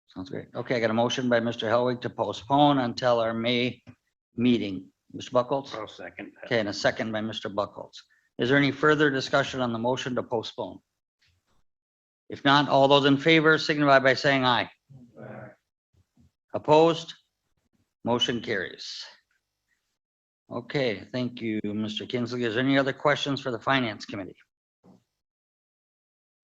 Sounds great. Okay, I got a motion by Mr. Helwig to postpone until our May meeting. Mr. Bucholtz? I'll second. Okay, and a second by Mr. Bucholtz. Is there any further discussion on the motion to postpone? If not, all those in favor signify by saying aye. Opposed? Motion carries. Okay, thank you, Mr. Kinsley. Is there any other questions for the Finance Committee?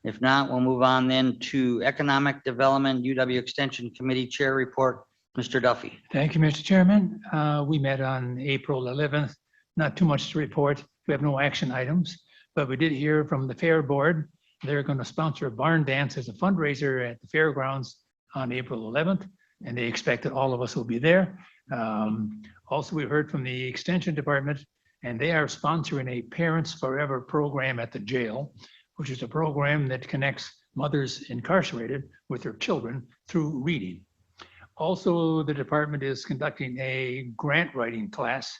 If not, we'll move on then to Economic Development UW Extension Committee Chair Report. Mr. Duffy. Thank you, Mr. Chairman. We met on April 11th. Not too much to report. We have no action items, but we did hear from the Fair Board. They're going to sponsor a barn dance as a fundraiser at the fairgrounds on April 11th, and they expect that all of us will be there. Also, we heard from the Extension Department, and they are sponsoring a Parents Forever program at the jail, which is a program that connects mothers incarcerated with their children through reading. Also, the department is conducting a grant writing class,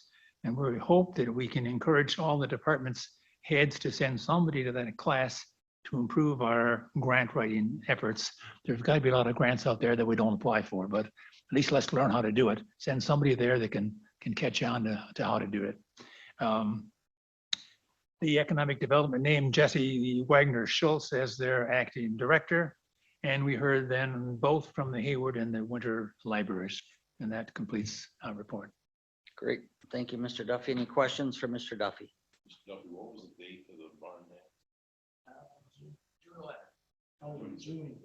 and we hope that we can encourage all the department's heads to send somebody to that class to improve our grant writing efforts. There's got to be a lot of grants out there that we don't apply for, but at least let's learn how to do it. Send somebody there that can catch on to how to do it. The Economic Development named Jesse Wagner Schultz as their acting director. And we heard then both from the Hayward and the Winter Libraries. And that completes our report. Great. Thank you, Mr. Duffy. Any questions for Mr. Duffy? Mr. Duffy, what was the date of the barn dance? June 11th.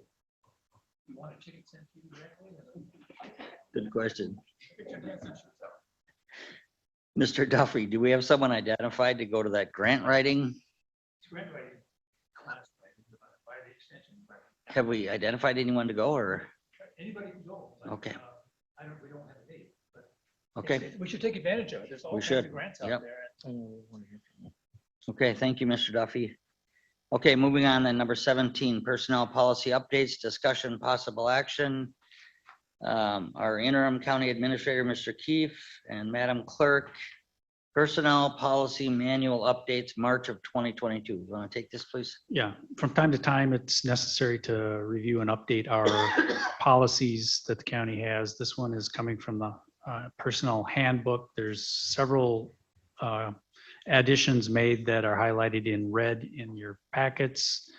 You want a ticket sent to you directly? Good question. Mr. Duffy, do we have someone identified to go to that grant writing? Grant writing class by the Extension Department. Have we identified anyone to go or? Anybody can go. but, Okay. We don't have a date, but Okay, we should take advantage of it. There's all We kinds should. of grants Yep. out there. okay. Thank you, Mr. Duffy. Okay, moving on then, number 17, personnel policy updates, discussion, possible action. Our interim county administrator, Mr. Keefe, and Madam Clerk, personnel policy manual updates, March of 2022. You want to take this, please? Yeah, from time to time, it's necessary to review and update our policies that the county has. This one is coming from the personnel handbook. There's several additions made that are highlighted in red in your packets,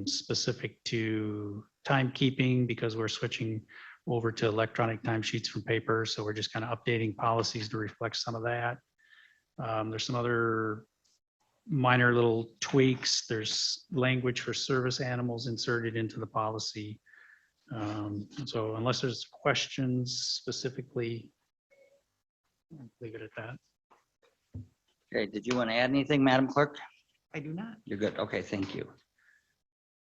specific to timekeeping, because we're switching over to electronic timesheets from paper. So we're just kind of updating policies to reflect some of that. There's some other minor little tweaks. There's language for service animals inserted into the policy. So unless there's questions specifically, I'll leave it at that. Okay, did you want to add anything, Madam Clerk? I do not. You're good. Okay, thank you.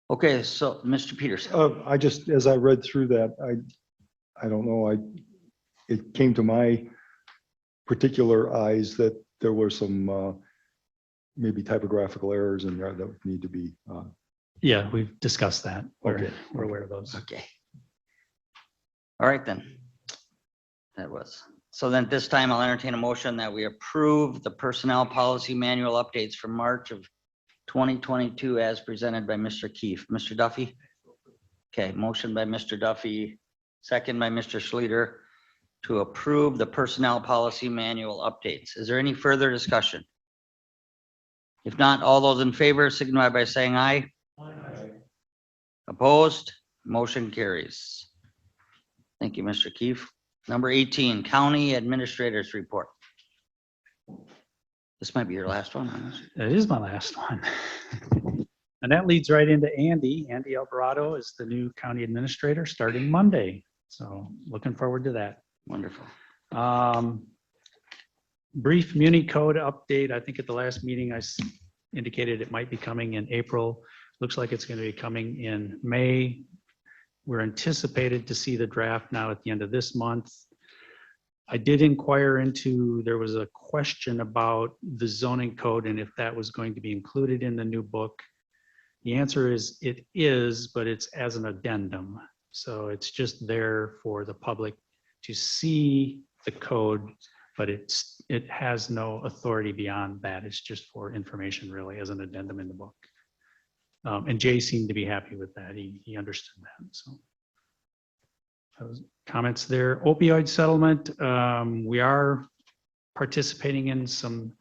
Okay, so Mr. Peterson. I just, as I read through that, I don't know, it came to my particular eyes that there were some maybe typographical errors in there that would need to be. Yeah, we've discussed that. Okay. We're aware of those. Okay. All right, then. That was. So then this time I'll entertain a motion that we approve the personnel policy manual updates from March of 2022 as presented by Mr. Keefe. Mr. Duffy? Okay, motion by Mr. Duffy, second by Mr. Schleter to approve the personnel policy manual updates. Is there any further discussion? If not, all those in favor signify by saying aye. Aye. Opposed? Motion carries. Thank you, Mr. Keefe. Number 18, County Administrators Report. This might be your last one. Honestly. That is my last one. And that leads right into Andy. Andy Alvarado is the new county administrator starting Monday. So looking forward to that. Wonderful. Brief Muni Code update. I think at the last meeting I indicated it might be coming in April. Looks like it's going to be coming in May. We're anticipated to see the draft now at the end of this month. I did inquire into, there was a question about the zoning code and if that was going to be included in the new book. The answer is it is, but it's as an addendum. So it's just there for the public to see the code, but it has no authority beyond that. It's just for information really as an addendum in the book. And Jay seemed to be happy with that. He understood that. So those comments there. Opioid settlement. We are participating in some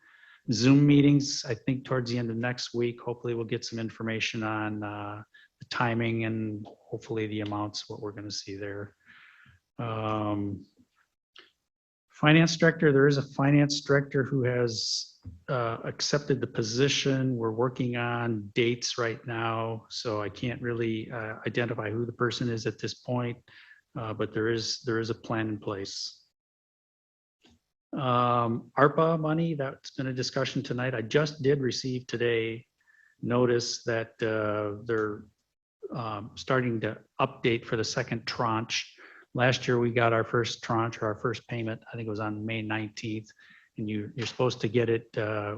Zoom meetings. I think towards the end of next week, hopefully we'll get some information on the timing and hopefully the amounts, what we're going to see there. Finance director. There is a finance director who has accepted the position. We're working on dates right now, so I can't really identify who the person is at this point, but there is a plan in place. ARPA money, that's been a discussion tonight. I just did receive today notice that they're starting to update for the second tranche. Last year we got our first tranche or our first payment, I think it was on May 19th. And you're supposed to get it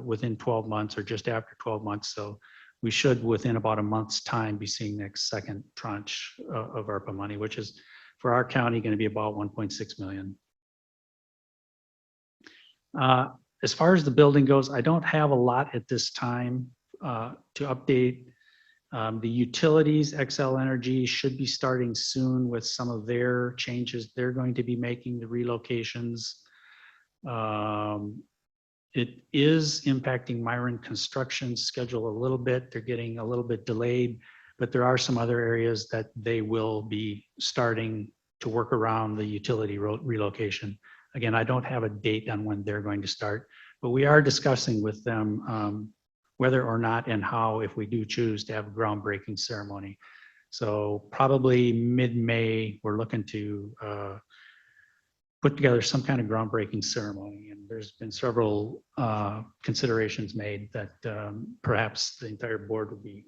within 12 months or just after 12 months. So we should, within about a month's time, be seeing the second tranche of ARPA money, which is for our county going to be about 1.6 million. As far as the building goes, I don't have a lot at this time to update. The utilities, XL Energy should be starting soon with some of their changes they're going to be making, the relocations. It is impacting Myron Construction's schedule a little bit. They're getting a little bit delayed, but there are some other areas that they will be starting to work around the utility relocation. Again, I don't have a date on when they're going to start, but we are discussing with them whether or not and how, if we do choose to have a groundbreaking ceremony. So probably mid-May, we're looking to put together some kind of groundbreaking ceremony. And there's been several considerations made that perhaps the entire board would be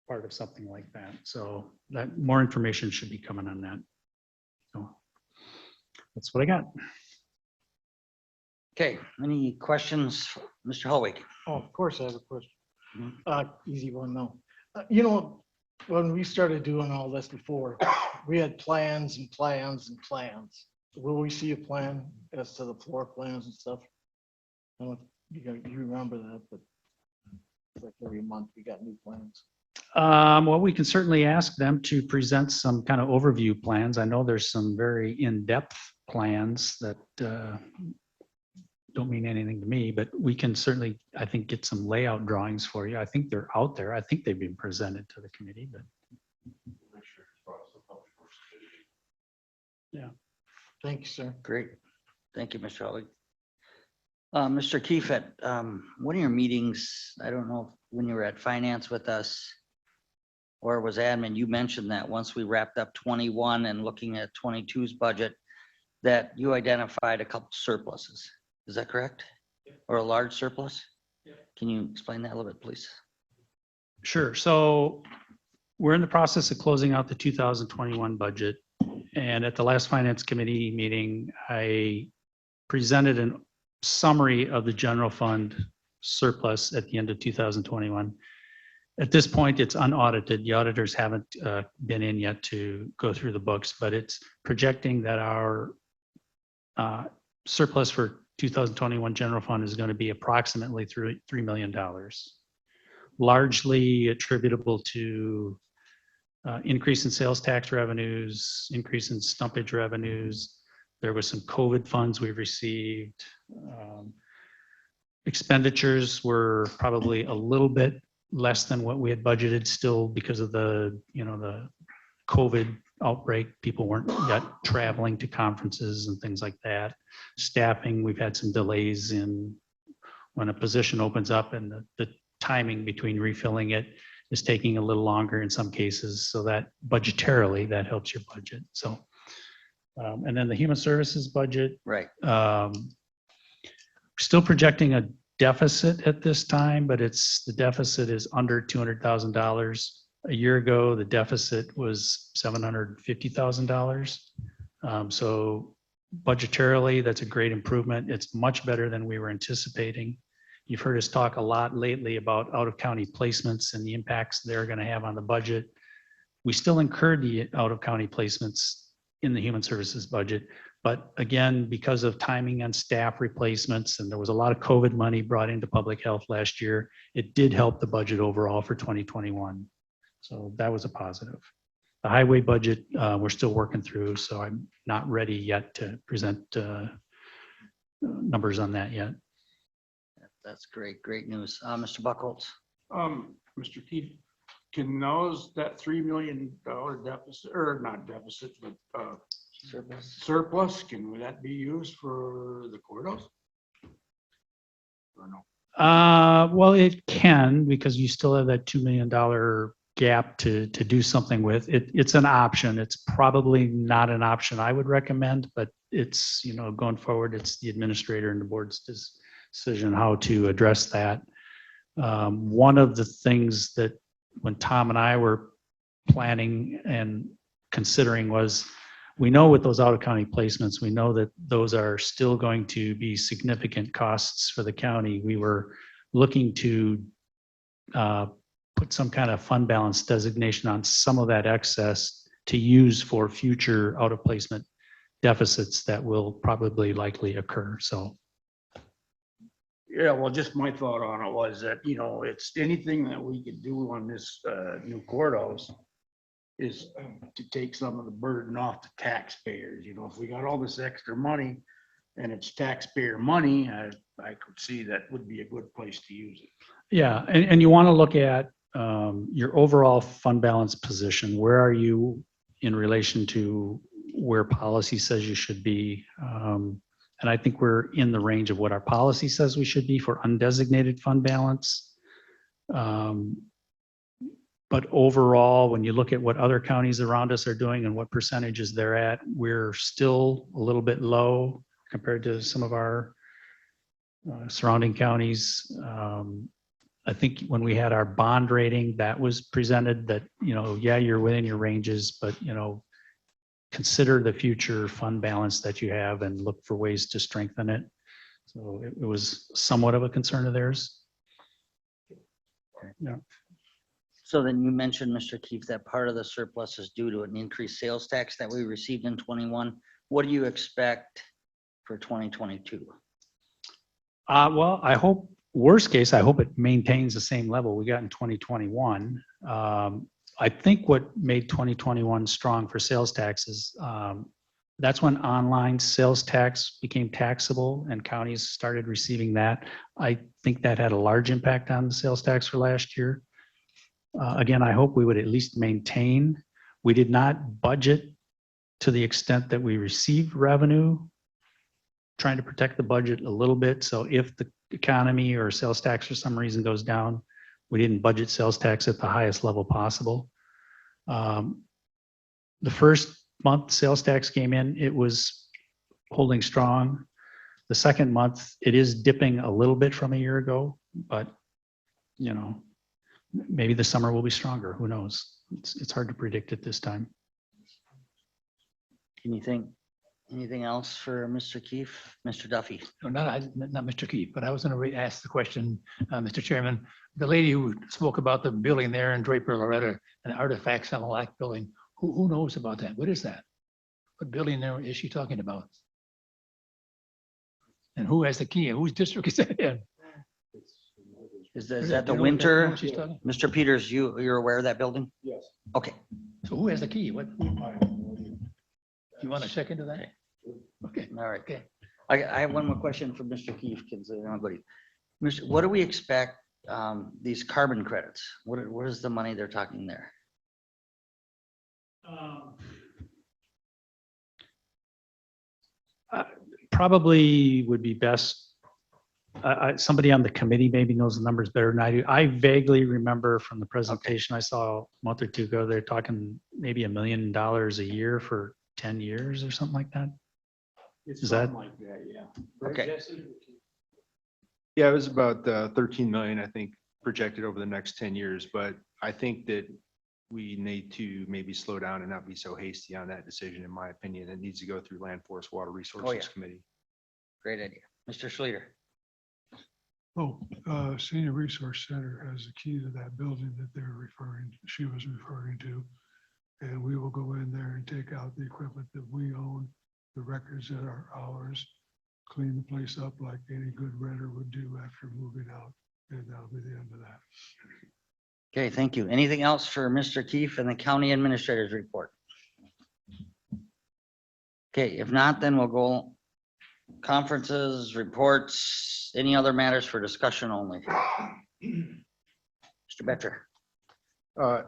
part of something like that. So that more information should be coming on that. So that's what I got. Okay, any questions, Mr. Hallwig? Oh, of course I have a question. Easy one, no. You know, when we started doing all this before, we had plans and plans and plans. Will we see a plan as to the floor plans and stuff? I don't know if you remember that, but it's like every month we got new plans. Well, we can certainly ask them to present some kind of overview plans. I know there's some very in-depth plans that don't mean anything to me, but we can certainly, I think, get some layout drawings for you. I think they're out there. I think they've been presented to the committee, but yeah. Thank you, sir. Great. Thank you, Mr. Hawley. Mr. Keefe, one of your meetings, I don't know when you were at finance with us or was admin, you mentioned that once we wrapped up 21 and looking at 22's budget, that you identified a couple surpluses. Is that correct? Or a large surplus? Can you explain that a little bit, please? Sure. So we're in the process of closing out the 2021 budget. And at the last finance committee meeting, I presented a summary of the general fund surplus at the end of 2021. At this point, it's unaudited. The auditors haven't been in yet to go through the books, but it's projecting that our surplus for 2021 general fund is going to be approximately $3 million, largely attributable to increase in sales tax revenues, increase in stumpage revenues. There was some COVID funds we received. Expenditures were probably a little bit less than what we had budgeted still because of the COVID outbreak. People weren't yet traveling to conferences and things like that. Staffing, we've had some delays in when a position opens up, and the timing between refilling it is taking a little longer in some cases. So that budgetarily, that helps your budget. So, and then the human services budget, right? Still projecting a deficit at this time, but the deficit is under $200,000. A year ago, the deficit was $750,000. So budgetarily, that's a great improvement. It's much better than we were anticipating. You've heard us talk a lot lately about out-of-county placements and the impacts they're going to have on the budget. We still incurred the out-of-county placements in the human services budget, but again, because of timing on staff replacements, and there was a lot of COVID money brought into public health last year, it did help the budget overall for 2021. So that was a positive. The highway budget, we're still working through, so I'm not ready yet to present numbers on that yet. That's great, great news. Mr. Bucholtz. Mr. Keith, can that $3 million deficit, or not deficit, but surplus, can that be used for the courthouse? Or no? Well, it can, because you still have that $2 million gap to do something with. It's an option. It's probably not an option I would recommend, but it's, going forward, it's the administrator and the board's decision how to address that. One of the things that when Tom and I were planning and considering was, we know with those out-of-county placements, we know that those are still going to be significant costs for the county. We were looking to put some kind of fund balance designation on some of that excess to use for future out-of-placement deficits that will probably likely occur. So. Yeah, well, just my thought on it was that, it's anything that we could do on this new courthouse is to take some of the burden off the taxpayers. If we got all this extra money and it's taxpayer money, I could see that would be a good place to use it. Yeah, and you want to look at your overall fund balance position. Where are you in relation to where policy says you should be? And I think we're in the range of what our policy says we should be for undesignated fund balance. But overall, when you look at what other counties around us are doing and what percentages they're at, we're still a little bit low compared to some of our surrounding counties. I think when we had our bond rating, that was presented that, yeah, you're within your ranges, but, consider the future fund balance that you have and look for ways to strengthen it. So it was somewhat of a concern of theirs. Yeah. So then you mentioned, Mr. Keefe, that part of the surplus is due to an increased sales tax that we received in 21. What do you expect for 2022? Well, I hope, worst case, I hope it maintains the same level we got in 2021. I think what made 2021 strong for sales taxes, that's when online sales tax became taxable and counties started receiving that. I think that had a large impact on the sales tax for last year. Again, I hope we would at least maintain. We did not budget to the extent that we received revenue, trying to protect the budget a little bit. So if the economy or sales tax for some reason goes down, we didn't budget sales tax at the highest level possible. The first month sales tax came in, it was holding strong. The second month, it is dipping a little bit from a year ago, but you know, maybe the summer will be stronger. Who knows? It's hard to predict at this time. Anything else for Mr. Keefe? Mr. Duffy? No, not Mr. Keefe, but I was going to ask the question, Mr. Chairman. The lady who spoke about the building there in Draper, Loretta, and artifacts on the Lac building, who knows about that? What is that? What building there is she talking about? And who has the key? And whose district is that in? Is that the Winter? Mr. Peters, you're aware of that building? Yes. Okay. So who has the key? What? You want to check into that? Okay. All right. Okay. I have one more question for Mr. Keefe, considering everybody. What do we expect, these carbon credits? What is the money they're talking there? Probably would be best. Somebody on the committee maybe knows the numbers better than I do. I vaguely remember from the presentation I saw a month or two ago, they're talking maybe $1 million a year for 10 years or something like that. Is that? Like that, yeah. Okay. Yeah, it was about 13 million, I think, projected over the next 10 years. But I think that we need to maybe slow down and not be so hasty on that decision, in my opinion. It needs to go through Land Forest Water Resources Committee. Great idea. Mr. Schluter? Senior Resource Center has the key to that building that she was referring to. And we will go in there and take out the equipment that we own, the records that are ours, clean the place up like any good renter would do after moving out. And that'll be the end of that. Okay, thank you. Anything else for Mr. Keefe and the county administrator's report? Okay, if not, then we'll go conferences, reports, any other matters for discussion only. Mr. Betcher.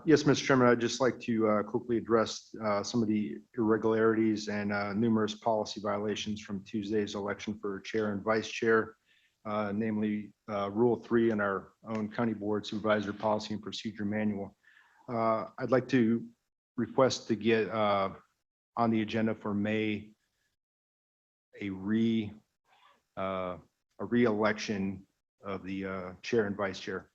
Yes, Mr. Chairman, I'd just like to quickly address some of the irregularities and numerous policy violations from Tuesday's election for chair and vice chair, namely Rule 3 in our own County Board Supervisor Policy and Procedure Manual. I'd like to request to get on the agenda for May a re-election of the chair and vice chair.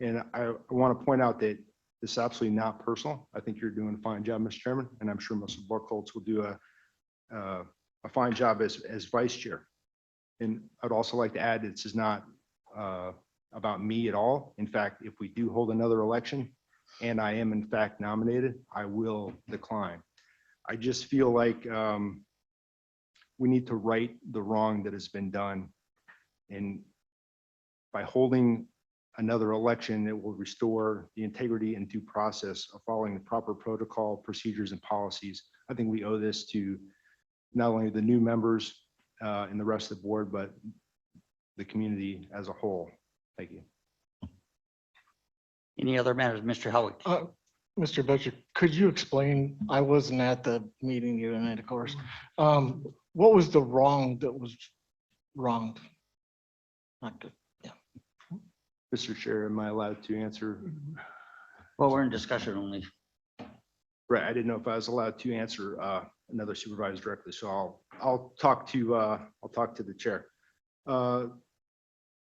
And I want to point out that this is absolutely not personal. I think you're doing a fine job, Mr. Chairman, and I'm sure Mr. Bucholtz will do a fine job as vice chair. And I'd also like to add, this is not about me at all. In fact, if we do hold another election and I am in fact nominated, I will decline. I just feel like we need to right the wrong that has been done. And by holding another election, it will restore the integrity and due process of following the proper protocol, procedures, and policies. I think we owe this to not only the new members and the rest of the board, but the community as a whole. Thank you. Any other matters, Mr. Howick? Mr. Betcher, could you explain, I wasn't at the meeting the other night, of course. What was the wrong that was wronged? Not good. Mr. Chair, am I allowed to answer? Well, we're in discussion only. Right, I didn't know if I was allowed to answer another supervisor directly, so I'll talk to the chair. I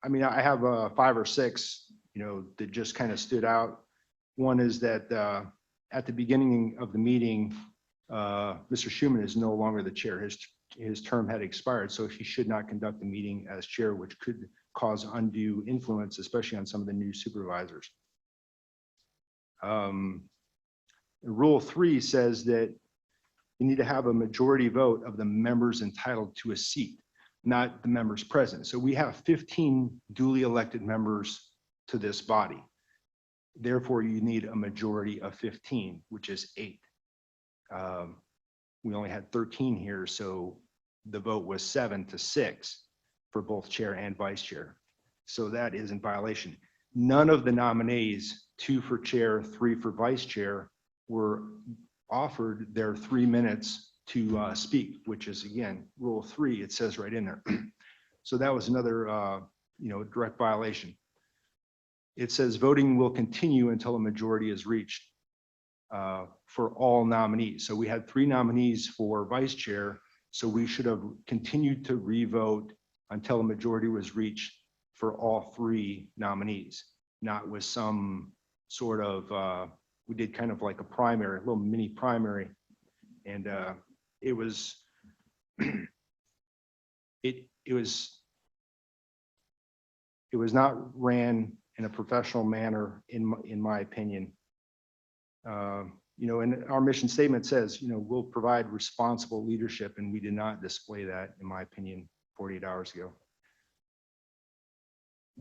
mean, I have 5 or 6, that just kind of stood out. One is that at the beginning of the meeting, Mr. Schuman is no longer the chair. His term had expired, so he should not conduct the meeting as chair, which could cause undue influence, especially on some of the new supervisors. Rule 3 says that you need to have a majority vote of the members entitled to a seat, not the members present. So we have 15 duly elected members to this body. Therefore, you need a majority of 15, which is 8. We only had 13 here, so the vote was 7-6 for both chair and vice chair. So that is in violation. None of the nominees, 2 for chair, 3 for vice chair, were offered their 3 minutes to speak, which is again, rule 3, it says right in there. So that was another, direct violation. It says voting will continue until a majority is reached for all nominees. So we had 3 nominees for vice chair, so we should have continued to revote until a majority was reached for all 3 nominees, not with some sort of, we did kind of like a primary, a little mini primary. And it was, it was not ran in a professional manner, in my opinion. And our mission statement says, we'll provide responsible leadership, and we did not display that, in my opinion, 48 hours ago.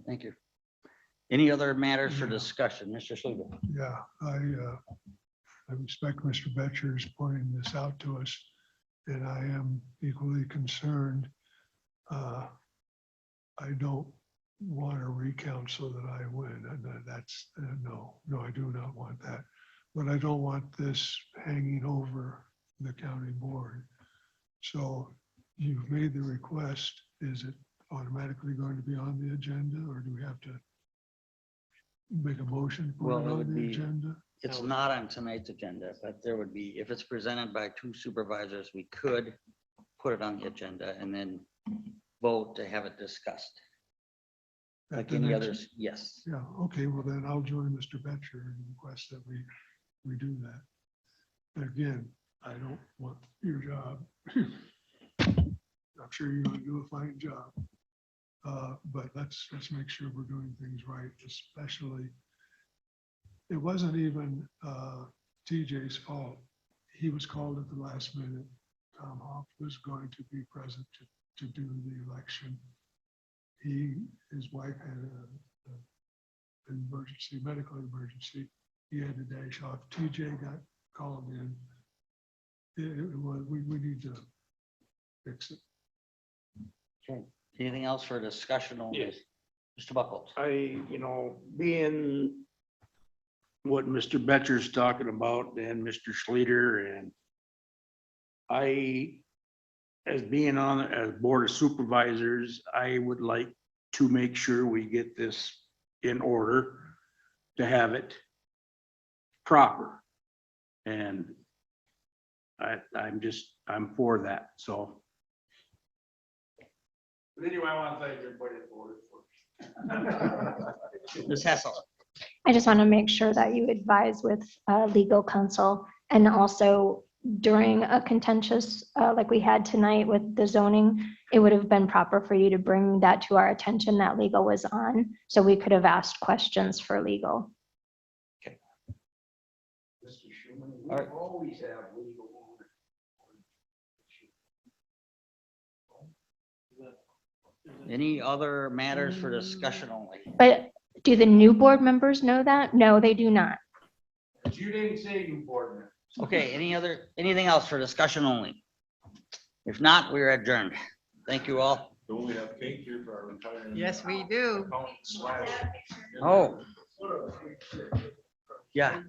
Thank you. Any other matters for discussion? Mr. Schluter? Yeah, I respect Mr. Betcher's pointing this out to us, and I am equally concerned. I don't want to recount so that I win, and that's, no, I do not want that. But I don't want this hanging over the county board. So you've made the request. Is it automatically going to be on the agenda, or do we have to make a motion for Well, it it on would the be- agenda? It's not on tonight's agenda, but there would be, if it's presented by 2 supervisors, we could put it on the agenda and then vote to have it discussed. At Like the any next- others, yes. Yeah, okay, well then I'll join Mr. Betcher and request that we do that. And again, I don't want your job. I'm sure you're gonna do a fine job. But let's make sure we're doing things right, especially, it wasn't even TJ's fault. He was called at the last minute. Tom Hoff was going to be present to do the election. His wife had an emergency, medical emergency. He had to dash off. TJ got called in. We need to fix it. Okay. Anything else for discussion on Yes. this? Mr. Bucholtz? Being what Mr. Betcher's talking about and Mr. Schluter, and as being on as Board of Supervisors, I would like to make sure we get this in order to have it proper. And I'm for that, so. But anyway, I want to thank everybody at the board for. Ms. Hessel? I just want to make sure that you advise with legal counsel, and also during a contentious, like we had tonight with the zoning, it would have been proper for you to bring that to our attention that legal was on, so we could have asked questions for legal. Mr. Schuman, we All right. always have legal. Any other matters for discussion only? But do the new board members know that? No, they do not. But you didn't say you board member. Okay, anything else for discussion only? If not, we're adjourned. Thank you all. Don't we have cake here for our retiring? Yes, we do. Slash. Oh. Yeah.